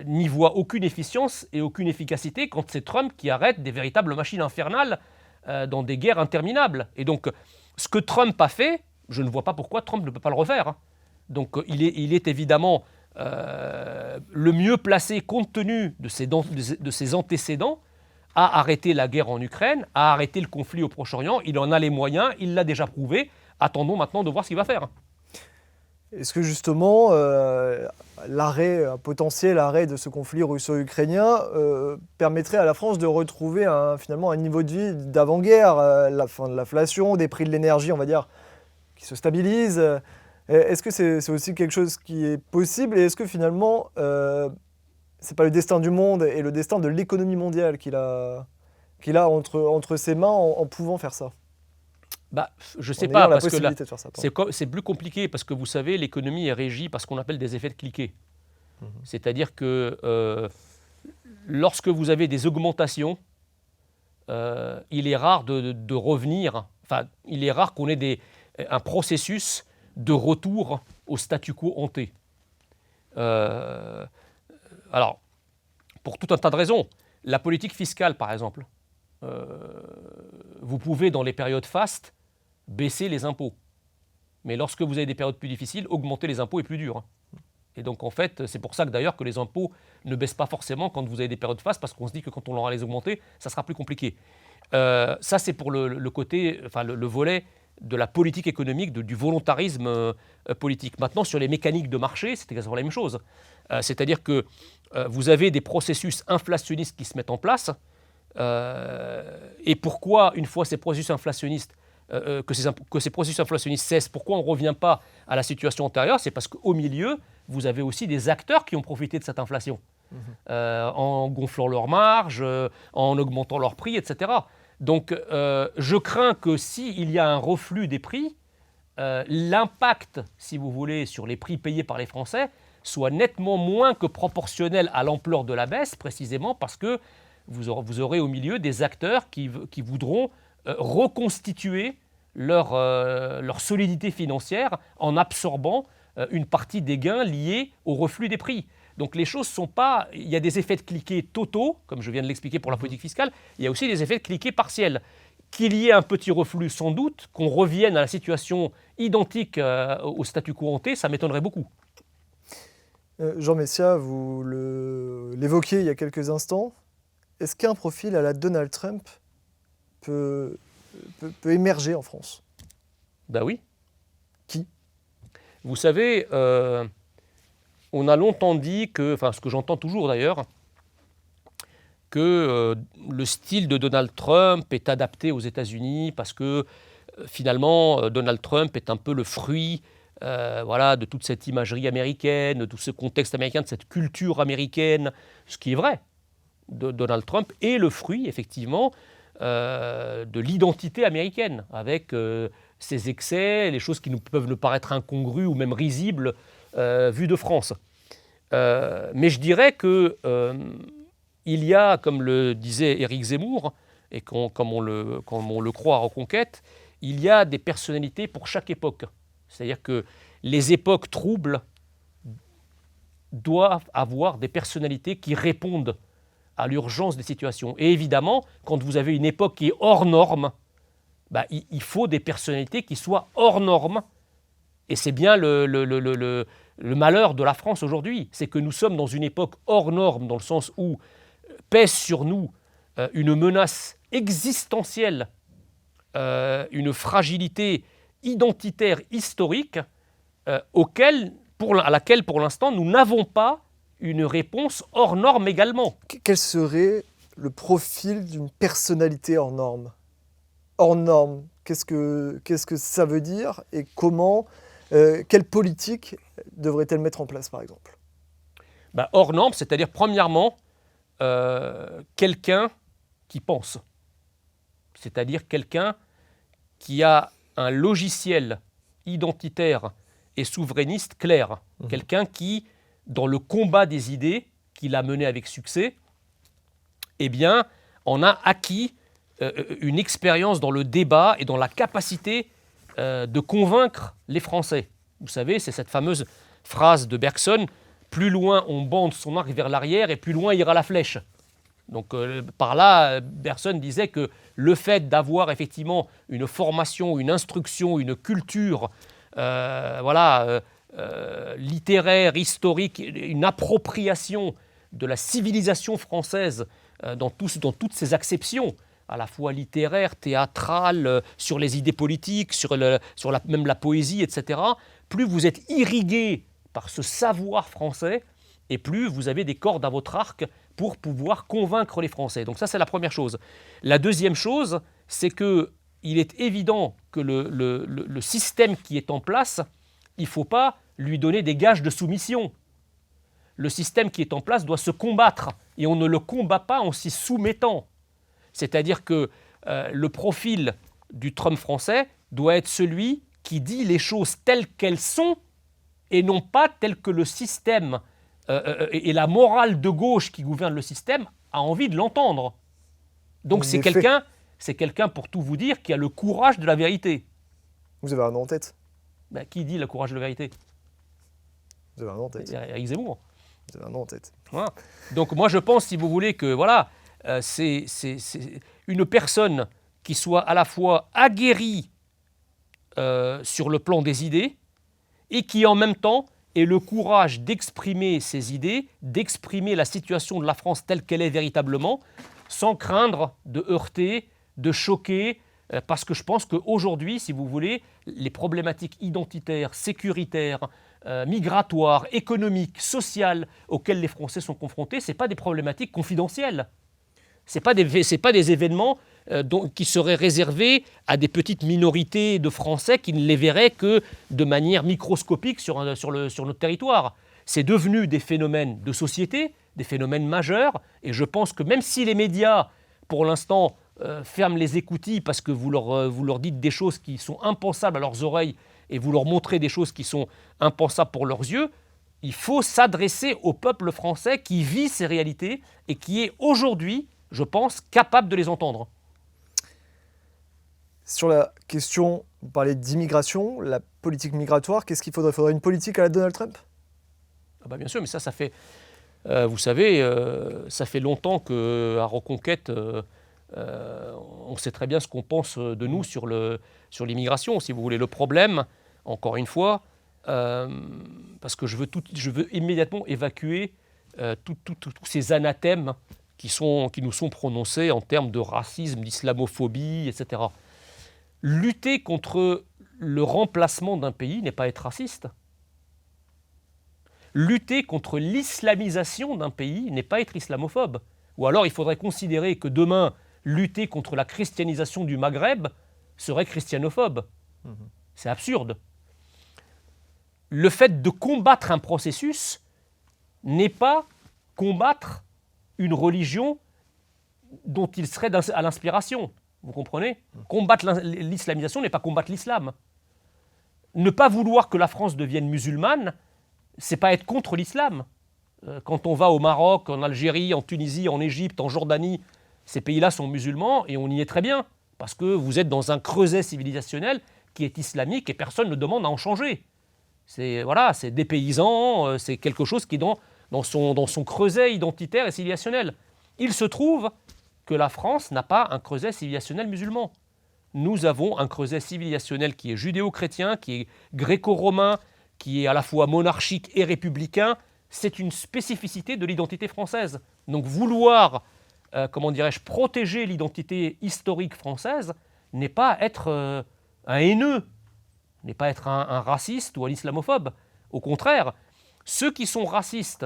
n'y voient aucune efficience et aucune efficacité quand c'est Trump qui arrête des véritables machines infernales dans des guerres interminables. Et donc, ce que Trump a fait, je ne vois pas pourquoi Trump ne peut pas le refaire. Hein. Donc, il est évidemment le mieux placé, compte tenu de ses antécédents, à arrêter la guerre en Ukraine, à arrêter le conflit au Proche-Orient. Il en a les moyens, il l'a déjà prouvé. Attendons maintenant de voir ce qu'il va faire. Est-ce que justement, potentiel arrêt de ce conflit russo-ukrainien permettrait à la France de retrouver finalement un niveau de vie d'avant-guerre, la fin de l'inflation, des prix de l'énergie, on va dire, qui se stabilisent. Est-ce que c'est aussi quelque chose qui est possible et est-ce que finalement, c'est pas le destin du monde et le destin de l'économie mondiale qu'il a entre ses mains en pouvant faire ça? Je ne sais pas, parce que c'est plus compliqué, parce que vous savez, l'économie est régie par ce qu'on appelle des effets de cliquet. C'est-à-dire que lorsque vous avez des augmentations, il est rare de revenir, enfin, il est rare qu'on ait un processus de retour au statu quo hanté. Alors, pour tout un tas de raisons, la politique fiscale, par exemple, vous pouvez, dans les périodes fastes, baisser les impôts. Mais lorsque vous avez des périodes plus difficiles, augmenter les impôts est plus dur. Et donc, en fait, c'est pour ça que d'ailleurs que les impôts ne baissent pas forcément quand vous avez des périodes fastes, parce qu'on se dit que quand on aura les augmenter, ça sera plus compliqué. Ça, c'est pour le côté, enfin, le volet de la politique économique, du volontarisme politique. Maintenant, sur les mécaniques de marché, c'est exactement la même chose. C'est-à-dire que vous avez des processus inflationnistes qui se mettent en place. Et pourquoi, une fois ces processus inflationnistes, que ces processus inflationnistes cessent, pourquoi on ne revient pas à la situation antérieure? C'est parce qu'au milieu, vous avez aussi des acteurs qui ont profité de cette inflation, en gonflant leurs marges, en augmentant leurs prix, etc. Donc, je crains que s'il y a un reflux des prix, l'impact, si vous voulez, sur les prix payés par les Français soit nettement moins que proportionnel à l'ampleur de la baisse, précisément parce que vous aurez au milieu des acteurs qui voudront reconstituer leur solidité financière en absorbant une partie des gains liés au reflux des prix. Donc les choses sont pas... Il y a des effets de cliquet totaux, comme je viens de l'expliquer pour la politique fiscale, il y a aussi des effets de cliquet partiels. Qu'il y ait un petit reflux, sans doute, qu'on revienne à la situation identique au statu quo hanté, ça m'étonnerait beaucoup. Jean Messia, vous l'évoquiez il y a quelques instants. Est-ce qu'un profil à la Donald Trump peut émerger en France? Ben oui. Qui? Vous savez, on a longtemps dit que, enfin ce que j'entends toujours d'ailleurs, que le style de Donald Trump est adapté aux États-Unis parce que finalement Donald Trump est un peu le fruit de toute cette imagerie américaine, de tout ce contexte américain, de cette culture américaine, ce qui est vrai. Donald Trump est le fruit, effectivement, de l'identité américaine, avec ses excès, les choses qui peuvent nous paraître incongrues ou même risibles vues de France. Mais je dirais que il y a, comme le disait Éric Zemmour, et comme on le croit à Reconquête, il y a des personnalités pour chaque époque. C'est-à-dire que les époques troubles doivent avoir des personnalités qui répondent à l'urgence des situations. Et évidemment, quand vous avez une époque qui est hors norme, il faut des personnalités qui soient hors normes. Et c'est bien le malheur de la France aujourd'hui. C'est que nous sommes dans une époque hors norme, dans le sens où pèse sur nous une menace existentielle, une fragilité identitaire, historique, à laquelle, pour l'instant, nous n'avons pas une réponse hors norme également. Quel serait le profil d'une personnalité hors norme? Hors norme, qu'est-ce que ça veut dire et comment, quelle politique devrait-elle mettre en place, par exemple? Hors norme, c'est-à-dire, premièrement, quelqu'un qui pense. C'est-à-dire quelqu'un qui a un logiciel identitaire et souverainiste clair. Quelqu'un qui, dans le combat des idées qu'il a mené avec succès, en a acquis une expérience dans le débat et dans la capacité de convaincre les Français. Vous savez, c'est cette fameuse phrase de Bergson, « Plus loin on bande son arc vers l'arrière et plus loin ira la flèche ». Donc par là, Bergson disait que le fait d'avoir effectivement une formation, une instruction, une culture littéraire, historique, une appropriation de la civilisation française dans toutes ses acceptions, à la fois littéraire, théâtrale, sur les idées politiques, même la poésie, etc. Plus vous êtes irrigué par ce savoir français, et plus vous avez des cordes à votre arc pour pouvoir convaincre les Français. Donc ça, c'est la première chose. La deuxième chose, c'est qu'il est évident que le système qui est en place, il ne faut pas lui donner des gages de soumission. Le système qui est en place doit se combattre, et on ne le combat pas en s'y soumettant. C'est-à-dire que le profil du Trump français doit être celui qui dit les choses telles qu'elles sont, et non pas telles que le système et la morale de gauche qui gouverne le système a envie de l'entendre. Donc c'est quelqu'un, pour tout vous dire, qui a le courage de la vérité. Vous avez un nom en tête? Qui dit le courage de la vérité? Vous avez un nom en tête? Éric Zemmour. Vous avez un nom en tête. Voilà. Donc moi je pense, si vous voulez, que c'est une personne qui soit à la fois aguerrie sur le plan des idées et qui en même temps ait le courage d'exprimer ses idées, d'exprimer la situation de la France telle qu'elle est véritablement, sans craindre de heurter, de choquer, parce que je pense qu'aujourd'hui, si vous voulez, les problématiques identitaires, sécuritaires, migratoires, économiques, sociales auxquelles les Français sont confrontés, ce n'est pas des problématiques confidentielles. Ce n'est pas des événements qui seraient réservés à des petites minorités de Français qui ne les verraient que de manière microscopique sur notre territoire. C'est devenu des phénomènes de société, des phénomènes majeurs, et je pense que même si les médias, pour l'instant, ferment les écoutilles parce que vous leur dites des choses qui sont impensables à leurs oreilles et vous leur montrez des choses qui sont impensables pour leurs yeux, il faut s'adresser au peuple français qui vit ces réalités et qui est aujourd'hui, je pense, capable de les entendre. Sur la question, vous parlez d'immigration, la politique migratoire, qu'est-ce qu'il faudrait? Il faudrait une politique à la Donald Trump? Bien sûr, mais ça fait, vous savez, ça fait longtemps qu'à Reconquête, on sait très bien ce qu'on pense de nous sur l'immigration, si vous voulez. Le problème, encore une fois, parce que je veux immédiatement évacuer tous ces anathèmes qui nous sont prononcés en termes de racisme, d'islamophobie, etc. Lutter contre le remplacement d'un pays n'est pas être raciste. Lutter contre l'islamisation d'un pays n'est pas être islamophobe. Ou alors il faudrait considérer que demain, lutter contre la christianisation du Maghreb serait christianophobe. C'est absurde. Le fait de combattre un processus n'est pas combattre une religion dont il serait à l'inspiration. Vous comprenez? Combattre l'islamisation n'est pas combattre l'islam. Ne pas vouloir que la France devienne musulmane, c'est pas être contre l'islam. Quand on va au Maroc, en Algérie, en Tunisie, en Égypte, en Jordanie, ces pays-là sont musulmans et on y est très bien, parce que vous êtes dans un creuset civilisationnel qui est islamique et personne ne demande à en changer. C'est des paysans, c'est quelque chose qui est dans son creuset identitaire et civilisationnel. Il se trouve que la France n'a pas un creuset civilisationnel musulman. Nous avons un creuset civilisationnel qui est judéo-chrétien, qui est gréco-romain, qui est à la fois monarchique et républicain. C'est une spécificité de l'identité française. Donc vouloir, protéger l'identité historique française n'est pas être un haineux, n'est pas être un raciste ou un islamophobe. Au contraire, ceux qui sont racistes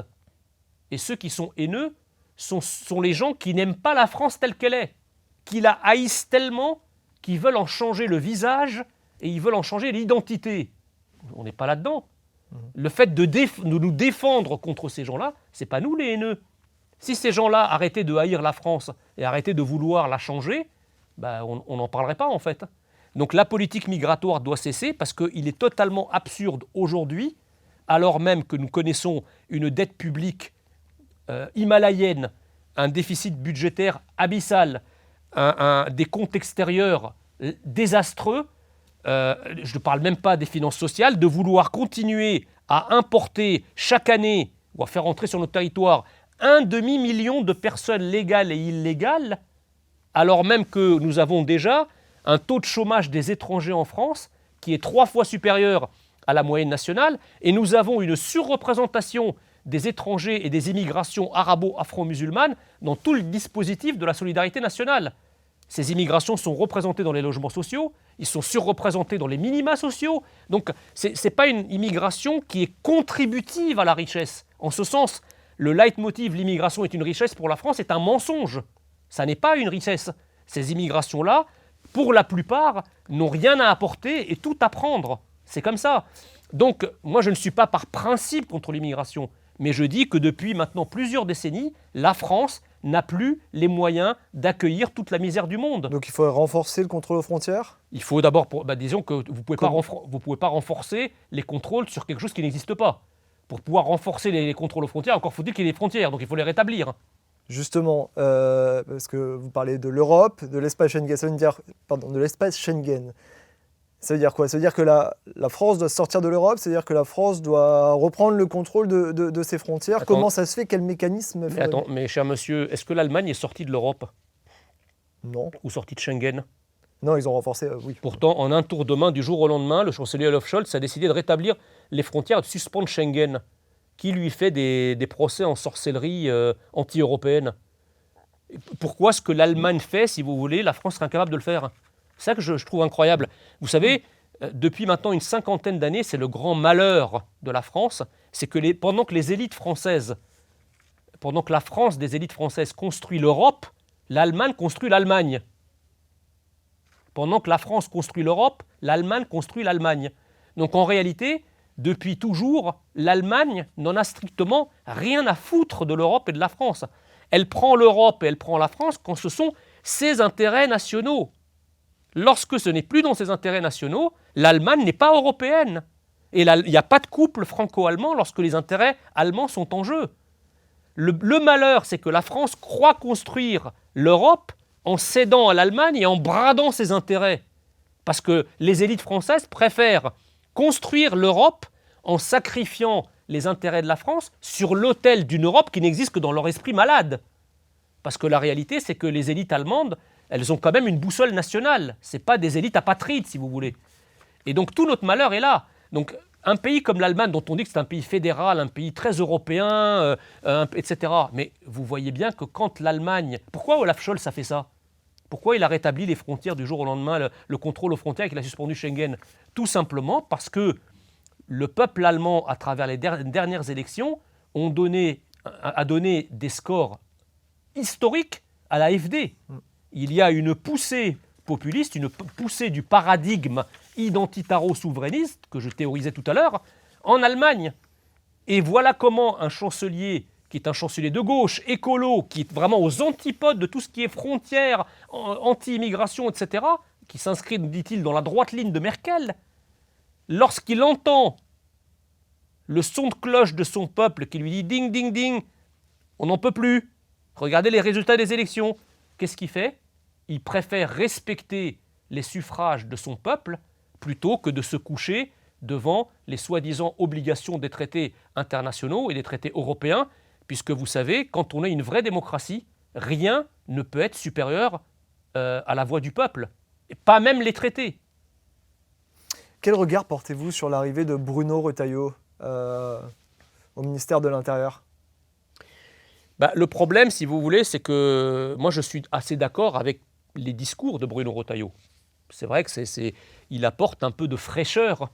et ceux qui sont haineux sont les gens qui n'aiment pas la France telle qu'elle est, qui la haïssent tellement qu'ils veulent en changer le visage et ils veulent en changer l'identité. On n'est pas là-dedans. Le fait de nous défendre contre ces gens-là, ce n'est pas nous les haineux. Si ces gens-là arrêtaient de haïr la France et arrêtaient de vouloir la changer, on n'en parlerait pas en fait. Donc la politique migratoire doit cesser parce qu'il est totalement absurde aujourd'hui, alors même que nous connaissons une dette publique himalayenne, un déficit budgétaire abyssal, des comptes extérieurs désastreux, je ne parle même pas des finances sociales, de vouloir continuer à importer chaque année ou à faire entrer sur notre territoire 1,5 million de personnes légales et illégales, alors même que nous avons déjà un taux de chômage des étrangers en France qui est 3 fois supérieur à la moyenne nationale, et nous avons une surreprésentation des étrangers et des immigrations arabo-afro-musulmanes dans tout le dispositif de la solidarité nationale. Ces immigrations sont représentées dans les logements sociaux, ils sont surreprésentés dans les minima sociaux. Donc ce n'est pas une immigration qui est contributive à la richesse. En ce sens, le leitmotiv « l'immigration est une richesse pour la France » est un mensonge. Ça n'est pas une richesse. Ces immigrations-là, pour la plupart, n'ont rien à apporter et tout à prendre. C'est comme ça. Donc moi je ne suis pas par principe contre l'immigration, mais je dis que depuis maintenant plusieurs décennies, la France n'a plus les moyens d'accueillir toute la misère du monde. Donc il faut renforcer le contrôle aux frontières ? Il faut d'abord, disons que vous ne pouvez pas renforcer les contrôles sur quelque chose qui n'existe pas. Pour pouvoir renforcer les contrôles aux frontières, encore faut-il qu'il y ait des frontières, donc il faut les rétablir. Justement, parce que vous parlez de l'Europe, de l'espace Schengen, de l'espace Schengen. Ça veut dire quoi ? Ça veut dire que la France doit sortir de l'Europe, c'est-à-dire que la France doit reprendre le contrôle de ses frontières. Attends, comment ça se fait ? Quel mécanisme ? Mais cher monsieur, est-ce que l'Allemagne est sortie de l'Europe ? Non. Ou sortie de Schengen ? Non, ils ont renforcé, oui. Pourtant, en un tour de main, du jour au lendemain, le chancelier Olaf Scholz a décidé de rétablir les frontières et de suspendre Schengen, qui lui fait des procès en sorcellerie anti-européenne. Pourquoi ce que l'Allemagne fait, si vous voulez, la France serait incapable de le faire ? C'est ça que je trouve incroyable. Vous savez, depuis maintenant une 50aine d'années, c'est le grand malheur de la France, c'est que pendant que la France des élites françaises construit l'Europe, l'Allemagne construit l'Allemagne. Pendant que la France construit l'Europe, l'Allemagne construit l'Allemagne. Donc en réalité, depuis toujours, l'Allemagne n'en a strictement rien à foutre de l'Europe et de la France. Elle prend l'Europe et elle prend la France quand ce sont ses intérêts nationaux. Lorsque ce n'est plus dans ses intérêts nationaux, l'Allemagne n'est pas européenne. Et il n'y a pas de couple franco-allemand lorsque les intérêts allemands sont en jeu. Le malheur, c'est que la France croit construire l'Europe en cédant à l'Allemagne et en bradant ses intérêts. Parce que les élites françaises préfèrent construire l'Europe en sacrifiant les intérêts de la France sur l'autel d'une Europe qui n'existe que dans leur esprit malade. Parce que la réalité, c'est que les élites allemandes, elles ont quand même une boussole nationale. Ce n'est pas des élites apatrides, si vous voulez. Et donc tout notre malheur est là. Donc un pays comme l'Allemagne, dont on dit que c'est un pays fédéral, un pays très européen, etc. Mais vous voyez bien que quand l'Allemagne... Pourquoi Olaf Scholz a fait ça ? Pourquoi il a rétabli les frontières du jour au lendemain, le contrôle aux frontières et qu'il a suspendu Schengen ? Tout simplement parce que le peuple allemand, à travers les dernières élections, a donné des scores historiques à l'AfD. Il y a une poussée populiste, une poussée du paradigme identitaro-souverainiste, que je théorisais tout à l'heure, en Allemagne. Et voilà comment un chancelier, qui est un chancelier de gauche, écolo, qui est vraiment aux antipodes de tout ce qui est frontières, anti-immigration, etc., qui s'inscrit, dit-il, dans la droite ligne de Merkel, lorsqu'il entend le son de cloche de son peuple qui lui dit « ding, ding, ding, on n'en peut plus, regardez les résultats des élections », qu'est-ce qu'il fait ? Il préfère respecter les suffrages de son peuple plutôt que de se coucher devant les soi-disant obligations des traités internationaux et des traités européens, puisque vous savez, quand on est une vraie démocratie, rien ne peut être supérieur à la voix du peuple, et pas même les traités. Quel regard portez-vous sur l'arrivée de Bruno Retailleau au ministère de l'Intérieur ? Le problème, si vous voulez, c'est que moi je suis assez d'accord avec les discours de Bruno Retailleau. C'est vrai qu'il apporte un peu de fraîcheur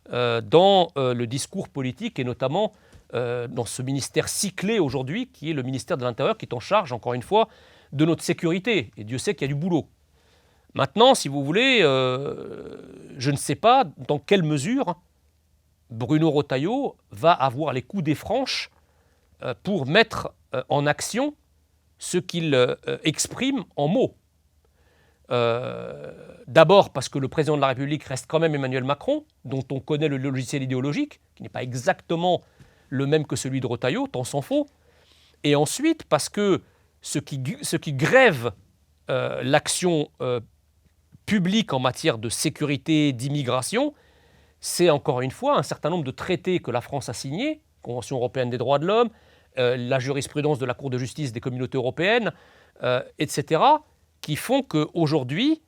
dans le discours politique et notamment dans ce ministère cyclé aujourd'hui qui est le ministère de l'Intérieur qui est en charge, encore une fois, de notre sécurité. Et Dieu sait qu'il y a du boulot. Maintenant, si vous voulez, je ne sais pas dans quelle mesure Bruno Retailleau va avoir les coups des franches pour mettre en action ce qu'il exprime en mots. D'abord parce que le président de la République reste quand même Emmanuel Macron, dont on connaît le logiciel idéologique, qui n'est pas exactement le même que celui de Retailleau, tant s'en faut. Et ensuite parce que ce qui grève l'action publique en matière de sécurité, d'immigration, c'est encore une fois un certain nombre de traités que la France a signés, Convention européenne des droits de l'homme, la jurisprudence de la Cour de justice des communautés européennes, etc., qui font qu'aujourd'hui,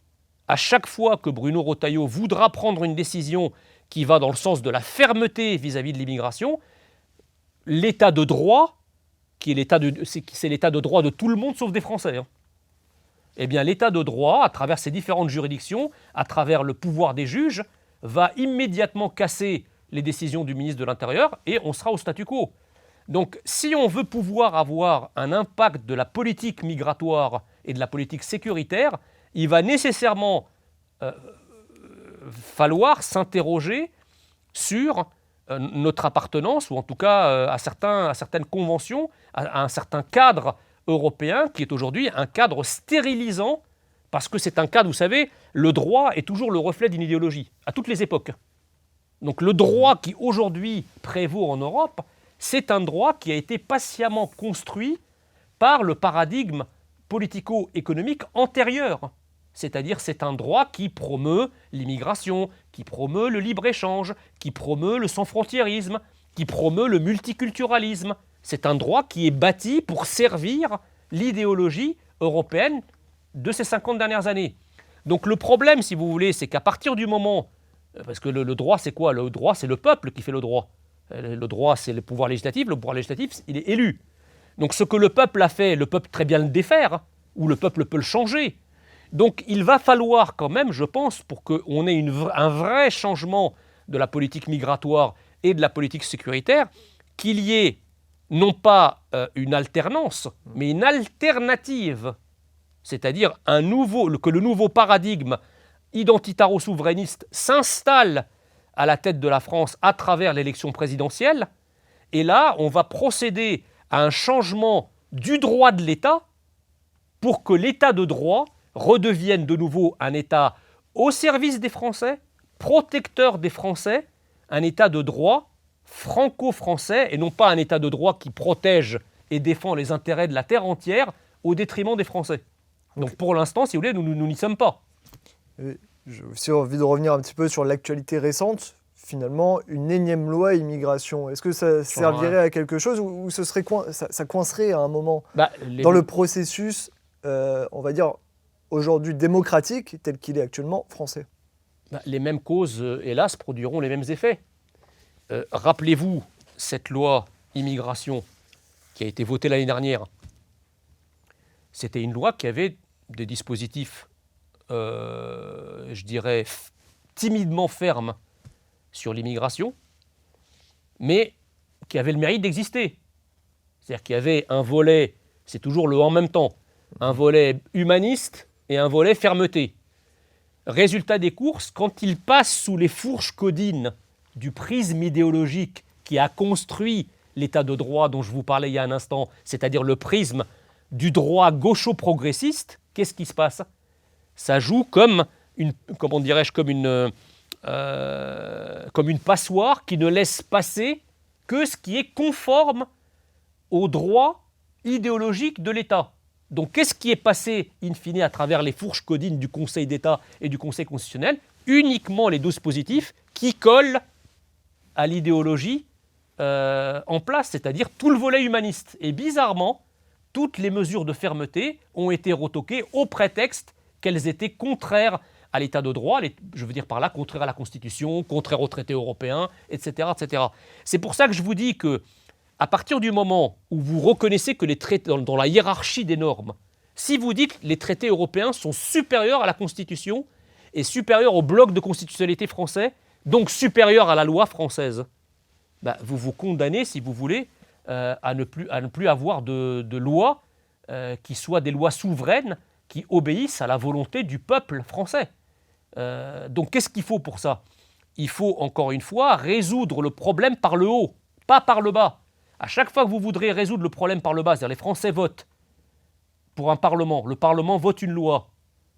à chaque fois que Bruno Retailleau voudra prendre une décision qui va dans le sens de la fermeté vis-à-vis de l'immigration, l'état de droit, c'est l'état de droit de tout le monde sauf des Français, eh bien l'état de droit, à travers ces différentes juridictions, à travers le pouvoir des juges, va immédiatement casser les décisions du ministre de l'Intérieur et on sera au statu quo. Donc si on veut pouvoir avoir un impact de la politique migratoire et de la politique sécuritaire, il va nécessairement falloir s'interroger sur notre appartenance, ou en tout cas à certaines conventions, à un certain cadre européen qui est aujourd'hui un cadre stérilisant, parce que c'est un cadre, vous savez, le droit est toujours le reflet d'une idéologie, à toutes les époques. Donc le droit qui aujourd'hui prévaut en Europe, c'est un droit qui a été patiemment construit par le paradigme politico-économique antérieur. C'est-à-dire c'est un droit qui promeut l'immigration, qui promeut le libre-échange, qui promeut le sans-frontiérisme, qui promeut le multiculturalisme. C'est un droit qui est bâti pour servir l'idéologie européenne de ces 50 dernières années. Donc le problème, si vous voulez, c'est qu'à partir du moment... Parce que le droit, c'est quoi ? Le droit, c'est le peuple qui fait le droit. Le droit, c'est le pouvoir législatif. Le pouvoir législatif, il est élu. Donc ce que le peuple a fait, le peuple peut très bien le défaire, ou le peuple peut le changer. Donc il va falloir quand même, je pense, pour qu'on ait un vrai changement de la politique migratoire et de la politique sécuritaire, qu'il y ait non pas une alternance, mais une alternative. C'est-à-dire que le nouveau paradigme identitaro-souverainiste s'installe à la tête de la France à travers l'élection présidentielle. Et là, on va procéder à un changement du droit de l'État pour que l'État de droit redevienne de nouveau un État au service des Français, protecteur des Français, un État de droit franco-français et non pas un État de droit qui protège et défend les intérêts de la terre entière au détriment des Français. Donc pour l'instant, si vous voulez, nous n'y sommes pas. J'ai aussi envie de revenir un petit peu sur l'actualité récente. Finalement, une énième loi immigration. Est-ce que ça servirait à quelque chose ou ça coincerait à un moment dans le processus, on va dire, aujourd'hui démocratique, tel qu'il est actuellement français ? Les mêmes causes, hélas, produiront les mêmes effets. Rappelez-vous cette loi immigration qui a été votée l'année dernière. C'était une loi qui avait des dispositifs, je dirais, timidement fermes sur l'immigration, mais qui avait le mérite d'exister. C'est-à-dire qu'il y avait un volet, c'est toujours le en même temps, un volet humaniste et un volet fermeté. Résultat des courses, quand il passe sous les fourches caudines du prisme idéologique qui a construit l'état de droit dont je vous parlais il y a un instant, c'est-à-dire le prisme du droit gaucho-progressiste, qu'est-ce qui se passe ? Ça joue comme une passoire qui ne laisse passer que ce qui est conforme au droit idéologique de l'État. Donc qu'est-ce qui est passé in fine à travers les fourches caudines du Conseil d'État et du Conseil constitutionnel ? Uniquement les dispositifs qui collent à l'idéologie en place, c'est-à-dire tout le volet humaniste. Et bizarrement, toutes les mesures de fermeté ont été retoquées au prétexte qu'elles étaient contraires à l'état de droit, je veux dire par là contraires à la Constitution, contraires aux traités européens, etc., etc. C'est pour ça que je vous dis que à partir du moment où vous reconnaissez que les traités, dans la hiérarchie des normes, si vous dites que les traités européens sont supérieurs à la Constitution et supérieurs au bloc de constitutionnalité français, donc supérieurs à la loi française, ben, vous vous condamnez, si vous voulez, à ne plus avoir de lois qui soient des lois souveraines qui obéissent à la volonté du peuple français. Donc qu'est-ce qu'il faut pour ça? Il faut, encore une fois, résoudre le problème par le haut, pas par le bas. À chaque fois que vous voudrez résoudre le problème par le bas, c'est-à-dire les Français votent pour un Parlement, le Parlement vote une loi.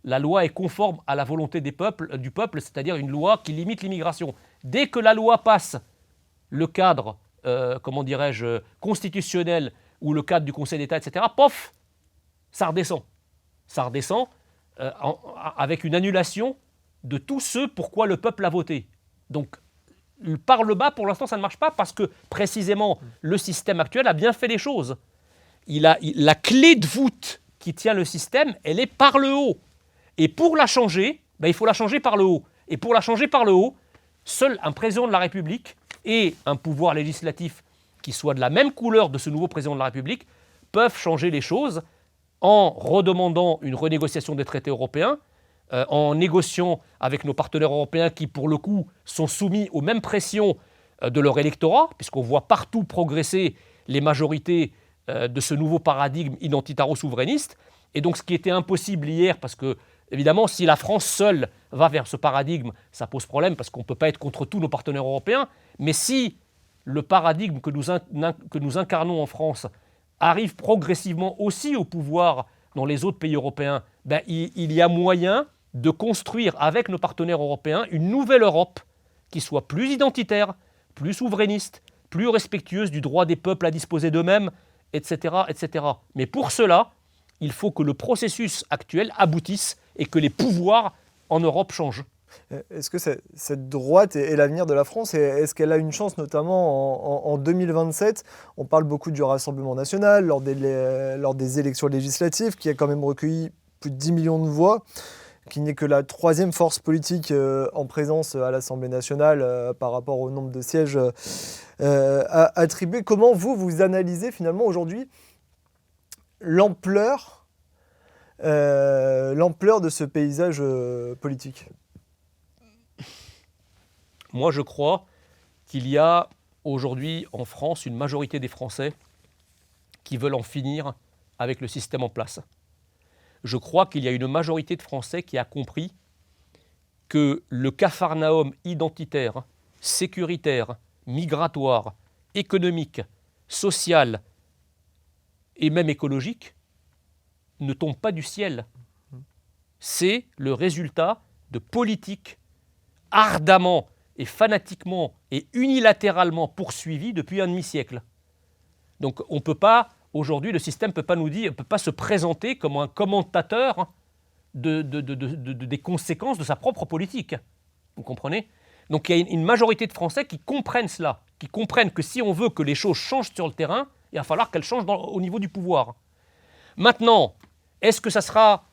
La loi est conforme à la volonté du peuple, c'est-à-dire une loi qui limite l'immigration. Dès que la loi passe le cadre, constitutionnel ou le cadre du Conseil d'État, etc., pof, ça redescend. Ça redescend avec une annulation de tous ceux pourquoi le peuple a voté. Donc, par le bas, pour l'instant, ça ne marche pas parce que, précisément, le système actuel a bien fait les choses. La clé de voûte qui tient le système, elle est par le haut. Et pour la changer, il faut la changer par le haut. Et pour la changer par le haut, seul un président de la République et un pouvoir législatif qui soit de la même couleur de ce nouveau président de la République peuvent changer les choses en redemandant une renégociation des traités européens, en négociant avec nos partenaires européens qui, pour le coup, sont soumis aux mêmes pressions de leur électorat, puisqu'on voit partout progresser les majorités de ce nouveau paradigme identitaro-souverainiste. Et donc, ce qui était impossible hier, parce que, évidemment, si la France seule va vers ce paradigme, ça pose problème, parce qu'on ne peut pas être contre tous nos partenaires européens. Mais si le paradigme que nous incarnons en France arrive progressivement aussi au pouvoir dans les autres pays européens, il y a moyen de construire avec nos partenaires européens une nouvelle Europe qui soit plus identitaire, plus souverainiste, plus respectueuse du droit des peuples à disposer d'eux-mêmes, etc., etc. Mais pour cela, il faut que le processus actuel aboutisse et que les pouvoirs en Europe changent. Est-ce que cette droite est l'avenir de la France et est-ce qu'elle a une chance, notamment en 2027? On parle beaucoup du Rassemblement national lors des élections législatives, qui a quand même recueilli plus de 10 millions de voix, qui n'est que la troisième force politique en présence à l'Assemblée nationale par rapport au nombre de sièges attribués. Comment vous analysez finalement aujourd'hui l'ampleur de ce paysage politique? Moi, je crois qu'il y a aujourd'hui en France une majorité des Français qui veulent en finir avec le système en place. Je crois qu'il y a une majorité de Français qui a compris que le capharnaüm identitaire, sécuritaire, migratoire, économique, social et même écologique ne tombe pas du ciel. C'est le résultat de politiques ardemment et fanatiquement et unilatéralement poursuivis depuis un demi-siècle. Donc on ne peut pas, aujourd'hui, le système ne peut pas se présenter comme un commentateur des conséquences de sa propre politique. Vous comprenez? Donc il y a une majorité de Français qui comprennent cela, qui comprennent que si on veut que les choses changent sur le terrain, il va falloir qu'elles changent au niveau du pouvoir. Maintenant, est-ce que ça sera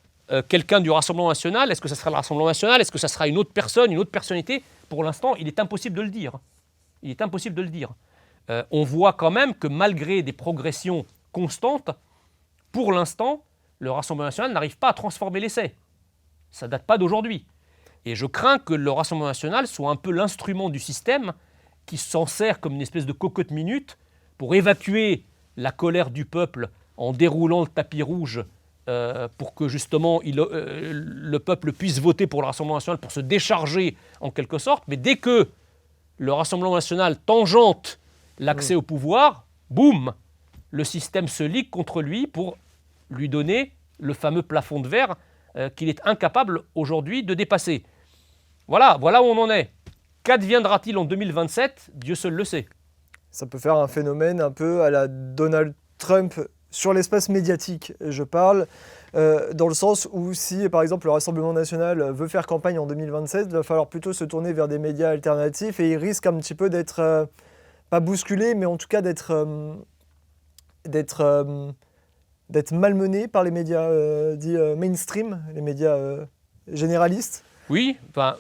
quelqu'un du Rassemblement national? Est-ce que ça sera le Rassemblement national? Est-ce que ça sera une autre personne, une autre personnalité? Pour l'instant, il est impossible de le dire. Il est impossible de le dire. On voit quand même que malgré des progressions constantes, pour l'instant, le Rassemblement national n'arrive pas à transformer l'essai. Ça ne date pas d'aujourd'hui. Et je crains que le Rassemblement national soit un peu l'instrument du système qui s'en sert comme une espèce de cocotte minute pour évacuer la colère du peuple en déroulant le tapis rouge pour que justement le peuple puisse voter pour le Rassemblement national, pour se décharger en quelque sorte. Mais dès que le Rassemblement national tangente l'accès au pouvoir, boum, le système se ligue contre lui pour lui donner le fameux plafond de verre qu'il est incapable aujourd'hui de dépasser. Voilà où on en est. Qu'adviendra-t-il en 2027? Dieu seul le sait. Ça peut faire un phénomène un peu à la Donald Trump sur l'espace médiatique, je parle, dans le sens où si, par exemple, le Rassemblement national veut faire campagne en 2027, il va falloir plutôt se tourner vers des médias alternatifs et il risque un petit peu d'être, pas bousculé, mais en tout cas d'être malmené par les médias dits mainstream, les médias généralistes. Oui, enfin,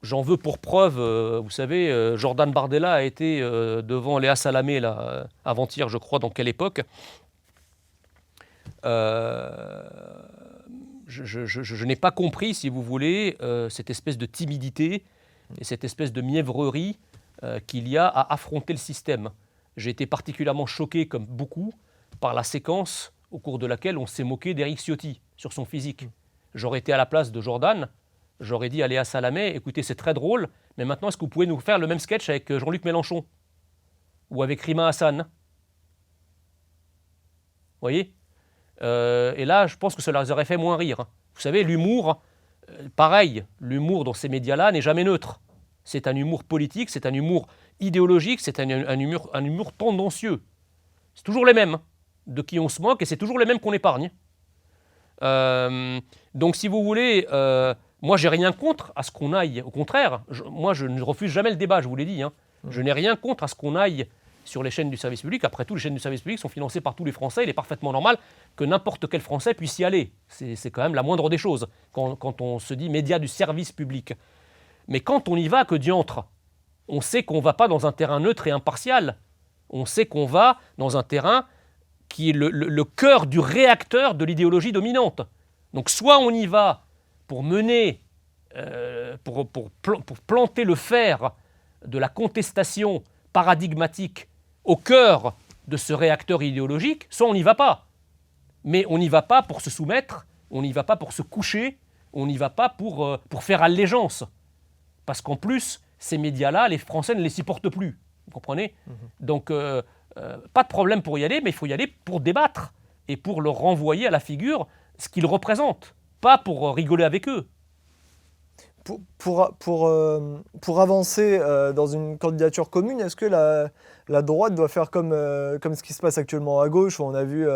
j'en veux pour preuve, vous savez, Jordan Bardella a été devant Léa Salamé, là, avant-hier, je crois, dans quelle époque je n'ai pas compris, si vous voulez, cette espèce de timidité et cette espèce de mièvrerie qu'il y a à affronter le système. J'ai été particulièrement choqué, comme beaucoup, par la séquence au cours de laquelle on s'est moqué d'Éric Ciotti sur son physique. J'aurais été à la place de Jordan, j'aurais dit à Léa Salamé, écoutez, c'est très drôle, mais maintenant, est-ce que vous pouvez nous faire le même sketch avec Jean-Luc Mélenchon ou avec Rima Hassan? Vous voyez? Et là, je pense que cela les aurait fait moins rire. Vous savez, l'humour, pareil, l'humour dans ces médias-là n'est jamais neutre. C'est un humour politique, c'est un humour idéologique, c'est un humour tendancieux. C'est toujours les mêmes de qui on se moque et c'est toujours les mêmes qu'on épargne. Donc, si vous voulez, moi, j'ai rien contre à ce qu'on aille. Au contraire, moi, je ne refuse jamais le débat, je vous l'ai dit. Je n'ai rien contre à ce qu'on aille sur les chaînes du service public. Après tout, les chaînes du service public sont financées par tous les Français. Il est parfaitement normal que n'importe quel Français puisse y aller. C'est quand même la moindre des choses quand on se dit médias du service public. Mais quand on y va, que diantre, on sait qu'on ne va pas dans un terrain neutre et impartial. On sait qu'on va dans un terrain qui est le cœur du réacteur de l'idéologie dominante. Donc soit on y va pour mener, pour planter le fer de la contestation paradigmatique au cœur de ce réacteur idéologique, soit on n'y va pas. Mais on n'y va pas pour se soumettre, on n'y va pas pour se coucher, on n'y va pas pour faire allégeance. Parce qu'en plus, ces médias-là, les Français ne les supportent plus. Vous comprenez ? Donc, pas de problème pour y aller, mais il faut y aller pour débattre et pour leur renvoyer à la figure ce qu'ils représentent, pas pour rigoler avec eux. Pour avancer dans une candidature commune, est-ce que la droite doit faire comme ce qui se passe actuellement à gauche, où on a vu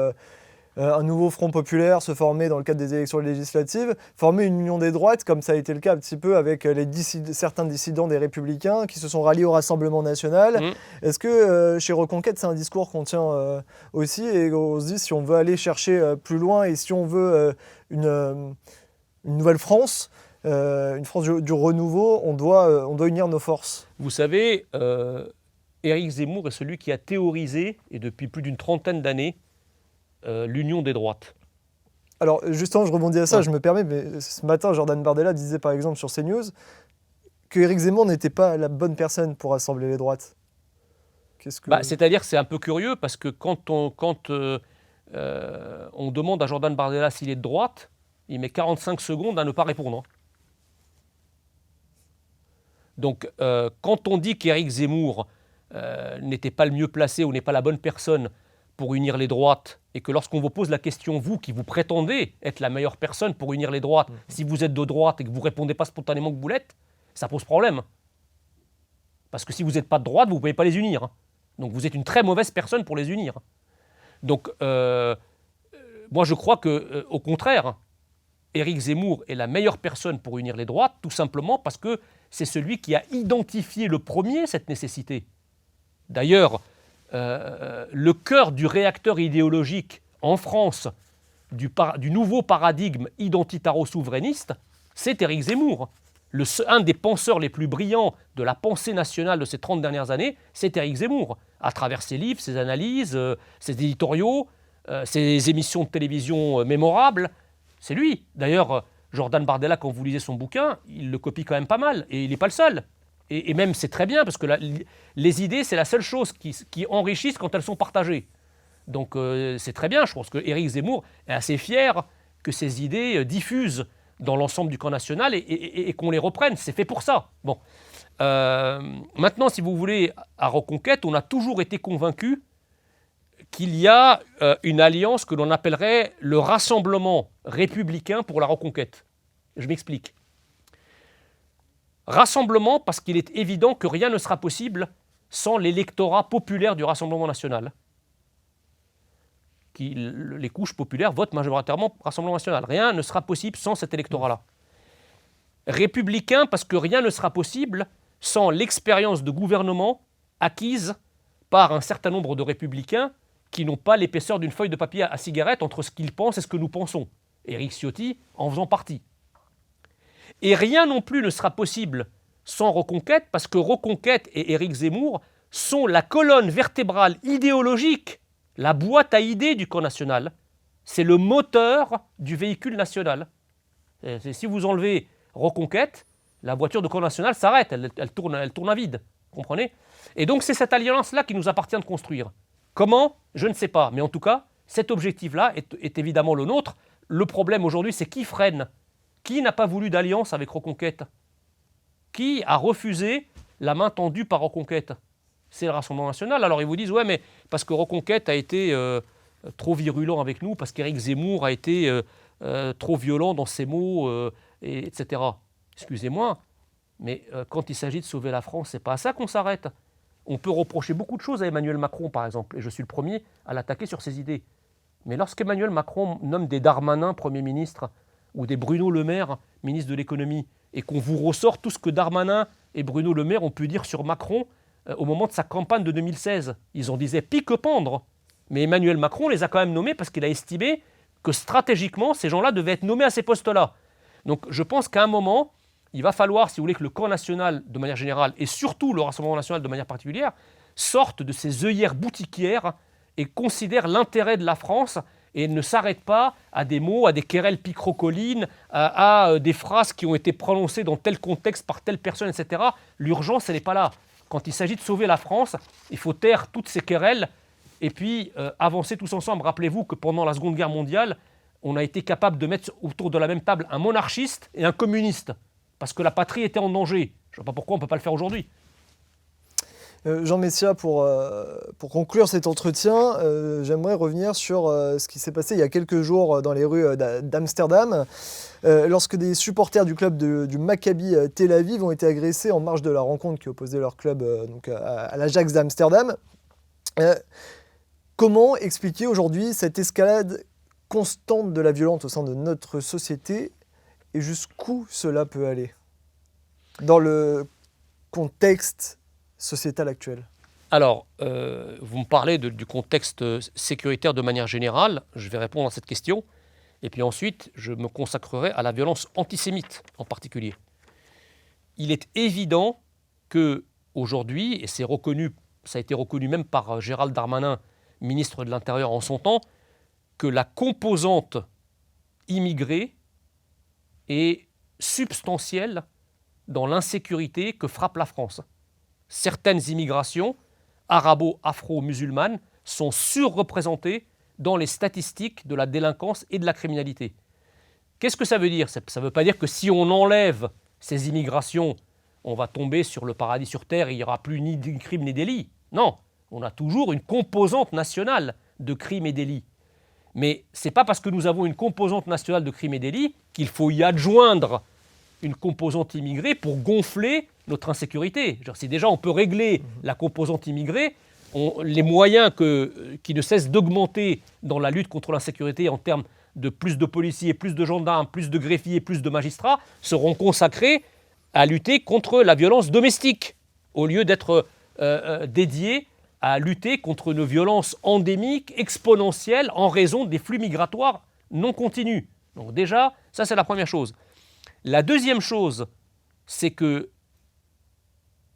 un nouveau front populaire se former dans le cadre des élections législatives, former une union des droites, comme ça a été le cas un petit peu avec certains dissidents des Républicains qui se sont ralliés au Rassemblement national. Est-ce que chez Reconquête, c'est un discours qu'on tient aussi, et on se dit, si on veut aller chercher plus loin et si on veut une nouvelle France, une France du renouveau, on doit unir nos forces? Vous savez, Éric Zemmour est celui qui a théorisé, et depuis plus d'une trentaine d'années, l'union des droites. Alors justement, je rebondis à ça, je me permets, mais ce matin, Jordan Bardella disait par exemple sur CNews que Éric Zemmour n'était pas la bonne personne pour rassembler les droites. C'est-à-dire que c'est un peu curieux, parce que quand on demande à Jordan Bardella s'il est de droite, il met 45 secondes à ne pas répondre. Donc, quand on dit qu'Éric Zemmour n'était pas le mieux placé ou n'est pas la bonne personne pour unir les droites, et que lorsqu'on vous pose la question, vous, qui vous prétendez être la meilleure personne pour unir les droites, si vous êtes de droite et que vous ne répondez pas spontanément que vous l'êtes, ça pose problème. Parce que si vous n'êtes pas de droite, vous ne pouvez pas les unir. Donc vous êtes une très mauvaise personne pour les unir. Donc, moi je crois qu'au contraire, Éric Zemmour est la meilleure personne pour unir les droites, tout simplement parce que c'est celui qui a identifié le premier cette nécessité. D'ailleurs, le cœur du réacteur idéologique en France, du nouveau paradigme identitaro-souverainiste, c'est Éric Zemmour. Un des penseurs les plus brillants de la pensée nationale de ces 30 dernières années, c'est Éric Zemmour, à travers ses livres, ses analyses, ses éditoriaux, ses émissions de télévision mémorables. C'est lui. D'ailleurs, Jordan Bardella, quand vous lisez son bouquin, il le copie quand même pas mal, et il n'est pas le seul. Et même, c'est très bien, parce que les idées, c'est la seule chose qui enrichissent quand elles sont partagées. Donc, c'est très bien. Je pense que Éric Zemmour est assez fier que ces idées diffusent dans l'ensemble du camp national et qu'on les reprenne. C'est fait pour ça. Bon. Maintenant, si vous voulez, à Reconquête, on a toujours été convaincus qu'il y a une alliance que l'on appellerait le Rassemblement républicain pour la Reconquête. Je m'explique. Rassemblement parce qu'il est évident que rien ne sera possible sans l'électorat populaire du Rassemblement national. les couches populaires votent majoritairement Rassemblement national. Rien ne sera possible sans cet électorat-là. Républicain, parce que rien ne sera possible sans l'expérience de gouvernement acquise par un certain nombre de républicains qui n'ont pas l'épaisseur d'une feuille de papier à cigarette entre ce qu'ils pensent et ce que nous pensons. Éric Ciotti en faisant partie. Et rien non plus ne sera possible sans Reconquête, parce que Reconquête et Éric Zemmour sont la colonne vertébrale idéologique, la boîte à idées du camp national. C'est le moteur du véhicule national. Si vous enlevez Reconquête, la voiture de camp national s'arrête, elle tourne à vide. Comprenez ? Et donc c'est cette alliance-là qui nous appartient de construire. Comment ? Je ne sais pas. Mais en tout cas, cet objectif-là est évidemment le nôtre. Le problème aujourd'hui, c'est qui freine ? Qui n'a pas voulu d'alliance avec Reconquête ? Qui a refusé la main tendue par Reconquête ? C'est le Rassemblement national. Alors ils vous disent, ouais, mais parce que Reconquête a été trop virulent avec nous, parce qu'Éric Zemmour a été trop violent dans ses mots, etc. Excusez-moi, mais quand il s'agit de sauver la France, c'est pas à ça qu'on s'arrête. On peut reprocher beaucoup de choses à Emmanuel Macron, par exemple, et je suis le premier à l'attaquer sur ses idées. Mais lorsqu'Emmanuel Macron nomme des Darmanin Premier ministre ou des Bruno Le Maire ministre de l'économie, et qu'on vous ressort tout ce que Darmanin et Bruno Le Maire ont pu dire sur Macron au moment de sa campagne de 2016. Ils en disaient pique-pendre. Mais Emmanuel Macron les a quand même nommés parce qu'il a estimé que stratégiquement, ces gens-là devaient être nommés à ces postes-là. Donc je pense qu'à un moment, il va falloir, si vous voulez, que le camp national, de manière générale, et surtout le Rassemblement national de manière particulière, sortent de ces œillères boutiquières et considèrent l'intérêt de la France et ne s'arrêtent pas à des mots, à des querelles picrocolines, à des phrases qui ont été prononcées dans tel contexte par telle personne, etc. L'urgence, elle n'est pas là. Quand il s'agit de sauver la France, il faut taire toutes ces querelles et puis avancer tous ensemble. Rappelez-vous que pendant la Seconde Guerre mondiale, on a été capable de mettre autour de la même table un monarchiste et un communiste, parce que la patrie était en danger. Je ne vois pas pourquoi on ne peut pas le faire aujourd'hui. Jean Messia, pour conclure cet entretien, j'aimerais revenir sur ce qui s'est passé il y a quelques jours dans les rues d'Amsterdam, lorsque des supporters du club du Maccabi Tel Aviv ont été agressés en marge de la rencontre qui opposait leur club à l'Ajax d'Amsterdam. Comment expliquer aujourd'hui cette escalade constante de la violence au sein de notre société et jusqu'où cela peut aller dans le contexte sociétal actuel? Alors, vous me parlez du contexte sécuritaire de manière générale. Je vais répondre à cette question. Et puis ensuite, je me consacrerai à la violence antisémite en particulier. Il est évident qu'aujourd'hui, et c'est reconnu, ça a été reconnu même par Gérald Darmanin, ministre de l'Intérieur en son temps, que la composante immigrée est substantielle dans l'insécurité que frappe la France. Certaines immigrations arabo-afro-musulmanes sont surreprésentées dans les statistiques de la délinquance et de la criminalité. Qu'est-ce que ça veut dire ? Ça ne veut pas dire que si on enlève ces immigrations, on va tomber sur le paradis sur terre et il n'y aura plus ni de crimes ni délits. Non, on a toujours une composante nationale de crimes et délits. Mais ce n'est pas parce que nous avons une composante nationale de crimes et délits qu'il faut y adjoindre une composante immigrée pour gonfler notre insécurité. Si déjà on peut régler la composante immigrée, les moyens qui ne cessent d'augmenter dans la lutte contre l'insécurité en termes de plus de policiers, plus de gendarmes, plus de greffiers, plus de magistrats, seront consacrés à lutter contre la violence domestique, au lieu d'être dédiés à lutter contre une violence endémique, exponentielle, en raison des flux migratoires non continus. Donc déjà, ça c'est la première chose. La deuxième chose, c'est que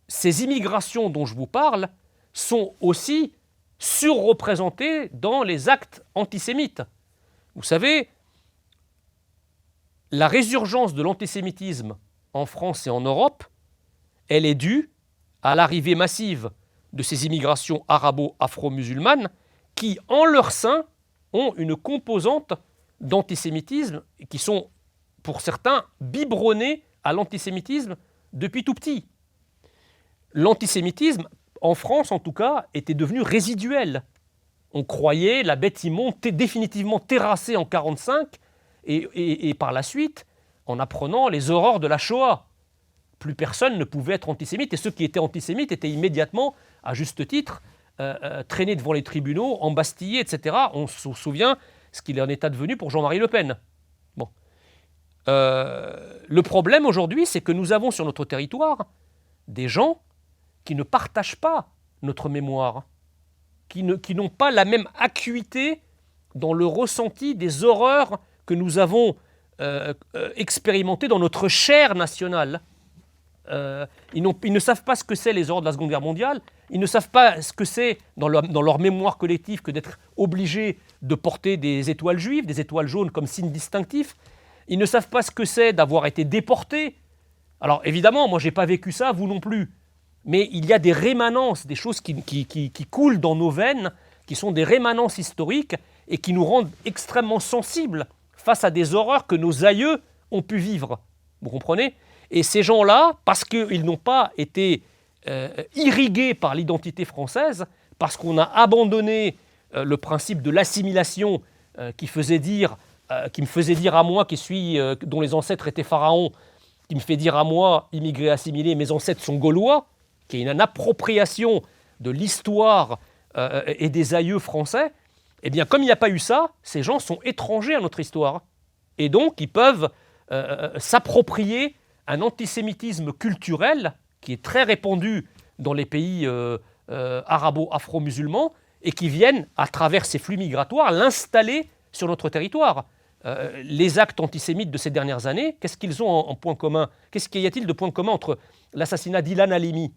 ces immigrations dont je vous parle sont aussi surreprésentées dans les actes antisémites. Vous savez, la résurgence de l'antisémitisme en France et en Europe, elle est due à l'arrivée massive de ces immigrations arabo-afro-musulmanes qui, en leur sein, ont une composante d'antisémitisme et qui sont, pour certains, biberonnés à l'antisémitisme depuis tout petit. L'antisémitisme, en France en tout cas, était devenu résiduel. On croyait la bête immonde définitivement terrassée en 1945 et par la suite, en apprenant les horreurs de la Shoah. Plus personne ne pouvait être antisémite et ceux qui étaient antisémites étaient immédiatement, à juste titre, traînés devant les tribunaux, embastillés, etc. On se souvient ce qu'il en est advenu pour Jean-Marie Le Pen. Bon. Le problème aujourd'hui, c'est que nous avons sur notre territoire des gens qui ne partagent pas notre mémoire, qui n'ont pas la même acuité dans le ressenti des horreurs que nous avons expérimentées dans notre chair nationale. Ils ne savent pas ce que c'est les horreurs de la Seconde Guerre mondiale, ils ne savent pas ce que c'est dans leur mémoire collective que d'être obligés de porter des étoiles juives, des étoiles jaunes comme signe distinctif. Ils ne savent pas ce que c'est d'avoir été déportés. Alors évidemment, moi je n'ai pas vécu ça, vous non plus. Mais il y a des rémanences, des choses qui coulent dans nos veines, qui sont des rémanences historiques et qui nous rendent extrêmement sensibles face à des horreurs que nos aïeux ont pu vivre. Vous comprenez ? Et ces gens-là, parce qu'ils n'ont pas été irrigués par l'identité française, parce qu'on a abandonné le principe de l'assimilation qui me faisait dire à moi, dont les ancêtres étaient pharaons, qui me fait dire à moi, immigré assimilé, mes ancêtres sont gaulois, qui est une appropriation de l'histoire et des aïeux français, eh bien, comme il n'y a pas eu ça, ces gens sont étrangers à notre histoire. Et donc, ils peuvent s'approprier un antisémitisme culturel qui est très répandu dans les pays arabo-afro-musulmans et qui viennent, à travers ces flux migratoires, l'installer sur notre territoire. Les actes antisémites de ces dernières années, qu'est-ce qu'ils ont en point commun ? Qu'est-ce qu'il y a-t-il de point commun entre l'assassinat d'Ilan Halimi,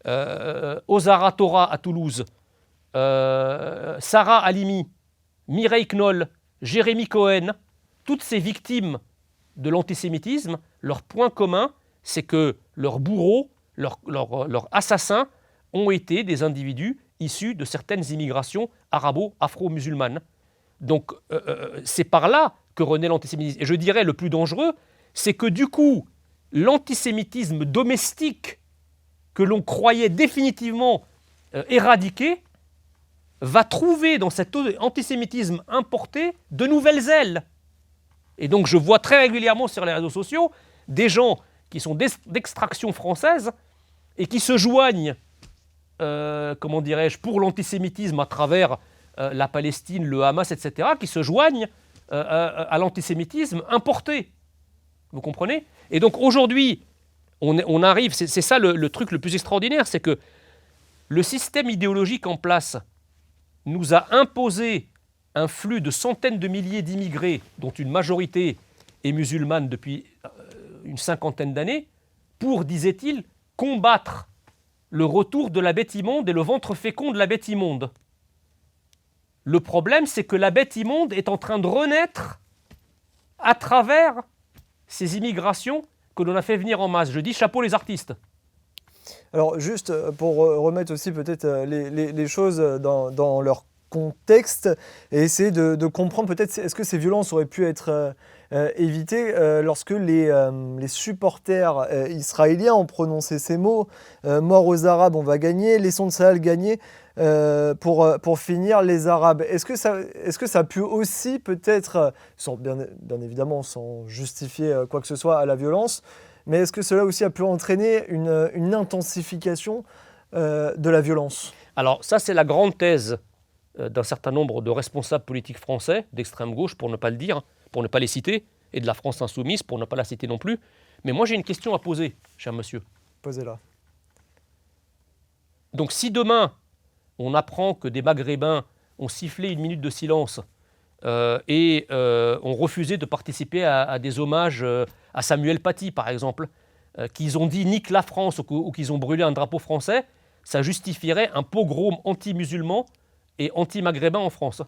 Ozara Torah à Toulouse, Sarah Halimi, Mireille Knoll, Jérémy Cohen, toutes ces victimes de l'antisémitisme, leur point commun, c'est que leurs bourreaux, leurs assassins ont été des individus issus de certaines immigrations arabo-afro-musulmanes. Donc c'est par là que renaît l'antisémitisme. Et je dirais le plus dangereux, c'est que du coup, l'antisémitisme domestique que l'on croyait définitivement éradiqué va trouver dans cet antisémitisme importé de nouvelles ailes. Et donc je vois très régulièrement sur les réseaux sociaux des gens qui sont d'extraction française et qui se joignent, comment dirais-je, pour l'antisémitisme à travers la Palestine, le Hamas, etc., qui se joignent à l'antisémitisme importé. Vous comprenez ? Et donc aujourd'hui, on arrive, c'est ça le truc le plus extraordinaire, c'est que le système idéologique en place nous a imposé un flux de centaines de milliers d'immigrés, dont une majorité est musulmane depuis une cinquantaine d'années, pour, disait-il, combattre le retour de la bête immonde et le ventre fécond de la bête immonde. Le problème, c'est que la bête immonde est en train de renaître à travers ces immigrations que l'on a fait venir en masse. Je dis chapeau les artistes. Alors juste pour remettre aussi peut-être les choses dans leur contexte et essayer de comprendre peut-être est-ce que ces violences auraient pu être évitées lorsque les supporters israéliens ont prononcé ces mots mort aux Arabes, on va gagner, laissons le Sahel gagner pour finir les Arabes. Est-ce que ça a pu aussi peut-être, bien évidemment sans justifier quoi que ce soit à la violence, mais est-ce que cela aussi a pu entraîner une intensification de la violence ? Alors ça, c'est la grande thèse d'un certain nombre de responsables politiques français, d'extrême gauche pour ne pas le dire, pour ne pas les citer, et de la France insoumise pour ne pas la citer non plus. Mais moi j'ai une question à poser, cher monsieur. Posez-la. Donc si demain on apprend que des Maghrébins ont sifflé une minute de silence et ont refusé de participer à des hommages à Samuel Paty par exemple, qu'ils ont dit nique la France ou qu'ils ont brûlé un drapeau français, ça justifierait un pogrom anti-musulman et anti-maghrébin en France.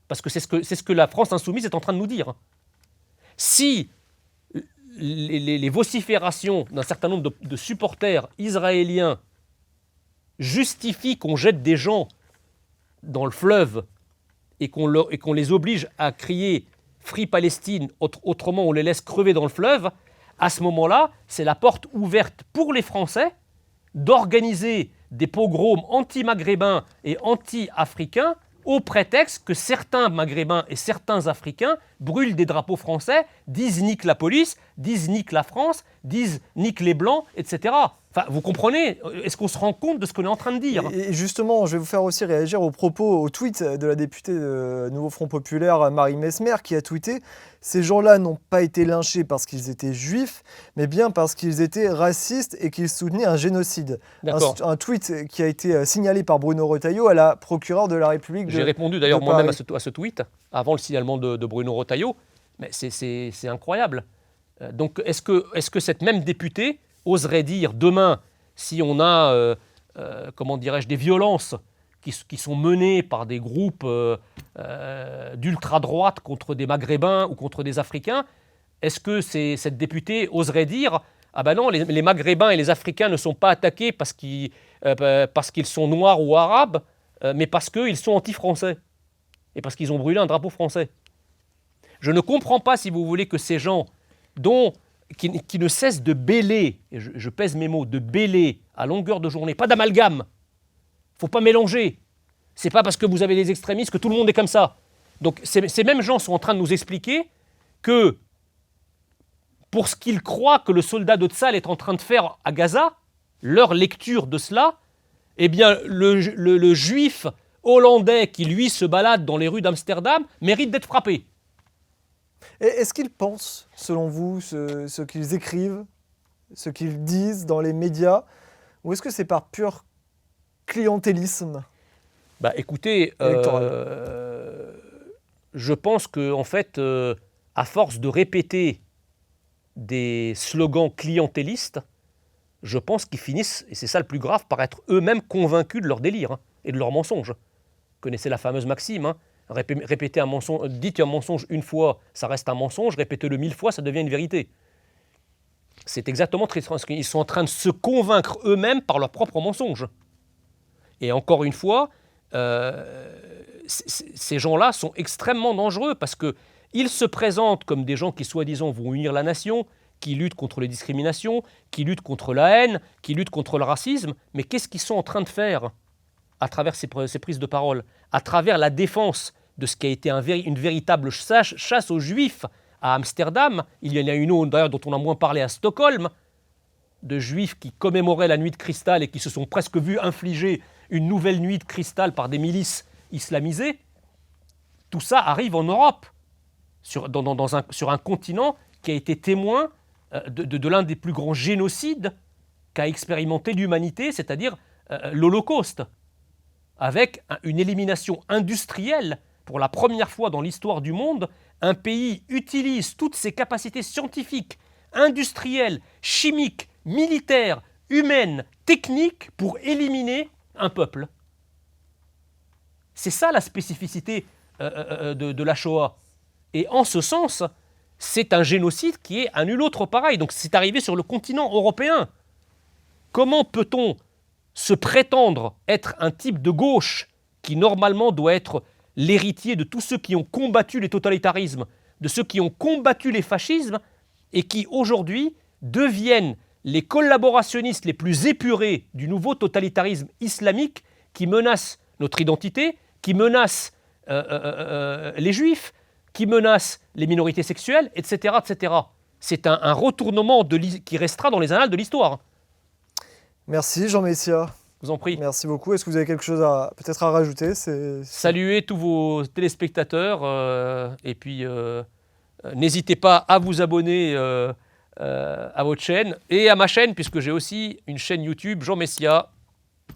Parce que c'est ce que la France insoumise est en train de nous dire. Si les vociférations d'un certain nombre de supporters israéliens justifient qu'on jette des gens dans le fleuve et qu'on les oblige à crier « Free Palestine », autrement on les laisse crever dans le fleuve, à ce moment-là, c'est la porte ouverte pour les Français d'organiser des pogroms anti-maghrébins et anti-africains au prétexte que certains maghrébins et certains africains brûlent des drapeaux français, disent nique la police, disent nique la France, disent nique les blancs, etc. Enfin, vous comprenez? Est-ce qu'on se rend compte de ce qu'on est en train de dire? Et justement, je vais vous faire aussi réagir aux propos, au tweet de la députée de Nouveau Front Populaire, Marie Messmer, qui a tweeté « Ces gens-là n'ont pas été lynchés parce qu'ils étaient juifs, mais bien parce qu'ils étaient racistes et qu'ils soutenaient un génocide. » Un tweet qui a été signalé par Bruno Retailleau à la procureure de la République de Paris. J'ai répondu d'ailleurs moi-même à ce tweet, avant le signalement de Bruno Retailleau, mais c'est incroyable. Donc est-ce que cette même députée oserait dire demain, si on a, comment dirais-je, des violences qui sont menées par des groupes d'ultra-droite contre des Maghrébins ou contre des Africains, est-ce que cette députée oserait dire « Ah ben non, les Maghrébins et les Africains ne sont pas attaqués parce qu'ils sont noirs ou arabes, mais parce qu'ils sont anti-français et parce qu'ils ont brûlé un drapeau français ». Je ne comprends pas, si vous voulez, que ces gens qui ne cessent de bêler, et je pèse mes mots, de bêler à longueur de journée, pas d'amalgame, il ne faut pas mélanger. Ce n'est pas parce que vous avez des extrémistes que tout le monde est comme ça. Donc ces mêmes gens sont en train de nous expliquer que pour ce qu'ils croient que le soldat de Tsahal est en train de faire à Gaza, leur lecture de cela, eh bien le juif hollandais qui lui se balade dans les rues d'Amsterdam mérite d'être frappé. Est-ce qu'ils pensent, selon vous, ce qu'ils écrivent, ce qu'ils disent dans les médias, ou est-ce que c'est par pur clientélisme? Bah écoutez, je pense que en fait, à force de répéter des slogans clientélistes, je pense qu'ils finissent, et c'est ça le plus grave, par être eux-mêmes convaincus de leur délire et de leur mensonge. Vous connaissez la fameuse maxime, répéter un mensonge, dites un mensonge une fois, ça reste un mensonge, répétez-le 1000 fois, ça devient une vérité. C'est exactement ce qu'ils sont en train de se convaincre eux-mêmes par leur propre mensonge. Et encore une fois, ces gens-là sont extrêmement dangereux parce qu'ils se présentent comme des gens qui, soi-disant, vont unir la nation, qui luttent contre les discriminations, qui luttent contre la haine, qui luttent contre le racisme. Mais qu'est-ce qu'ils sont en train de faire à travers ces prises de parole, à travers la défense de ce qui a été une véritable chasse aux Juifs à Amsterdam? Il y en a une autre, d'ailleurs, dont on a moins parlé à Stockholm, de Juifs qui commémoraient la nuit de cristal et qui se sont presque vus infliger une nouvelle nuit de cristal par des milices islamisées. Tout ça arrive en Europe, sur un continent qui a été témoin de l'un des plus grands génocides qu'a expérimenté l'humanité, c'est-à-dire l'Holocauste, avec une élimination industrielle. Pour la première fois dans l'histoire du monde, un pays utilise toutes ses capacités scientifiques, industrielles, chimiques, militaires, humaines, techniques pour éliminer un peuple. C'est ça la spécificité de la Shoah. Et en ce sens, c'est un génocide qui est à nul autre pareil. Donc c'est arrivé sur le continent européen. Comment peut-on se prétendre être un type de gauche qui normalement doit être l'héritier de tous ceux qui ont combattu les totalitarismes, de ceux qui ont combattu les fascismes et qui aujourd'hui deviennent les collaborationnistes les plus épurés du nouveau totalitarisme islamique qui menace notre identité, qui menace les juifs, qui menace les minorités sexuelles, etc. etc. C'est un retournement qui restera dans les annales de l'histoire. Merci Jean Messia. Je vous en prie. Merci beaucoup. Est-ce que vous avez quelque chose peut-être à rajouter? Saluez tous vos téléspectateurs et puis n'hésitez pas à vous abonner à votre chaîne et à ma chaîne, puisque j'ai aussi une chaîne YouTube, Jean Messia,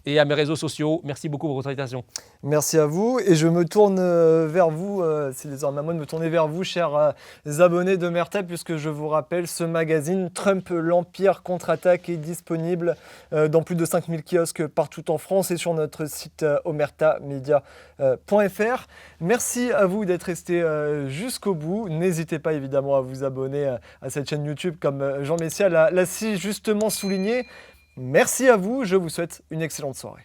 et à mes réseaux sociaux. Merci beaucoup pour votre invitation. Merci à vous. Et je me tourne vers vous, c'est désormais à moi de me tourner vers vous, chers abonnés d'Omerta, puisque je vous rappelle, ce magazine Trump, l'Empire contre-attaque est disponible dans plus de 5000 kiosques partout en France et sur notre site omertamedia.fr. Merci à vous d'être restés jusqu'au bout. N'hésitez pas évidemment à vous abonner à cette chaîne YouTube comme Jean Messia l'a si justement souligné. Merci à vous, je vous souhaite une excellente soirée.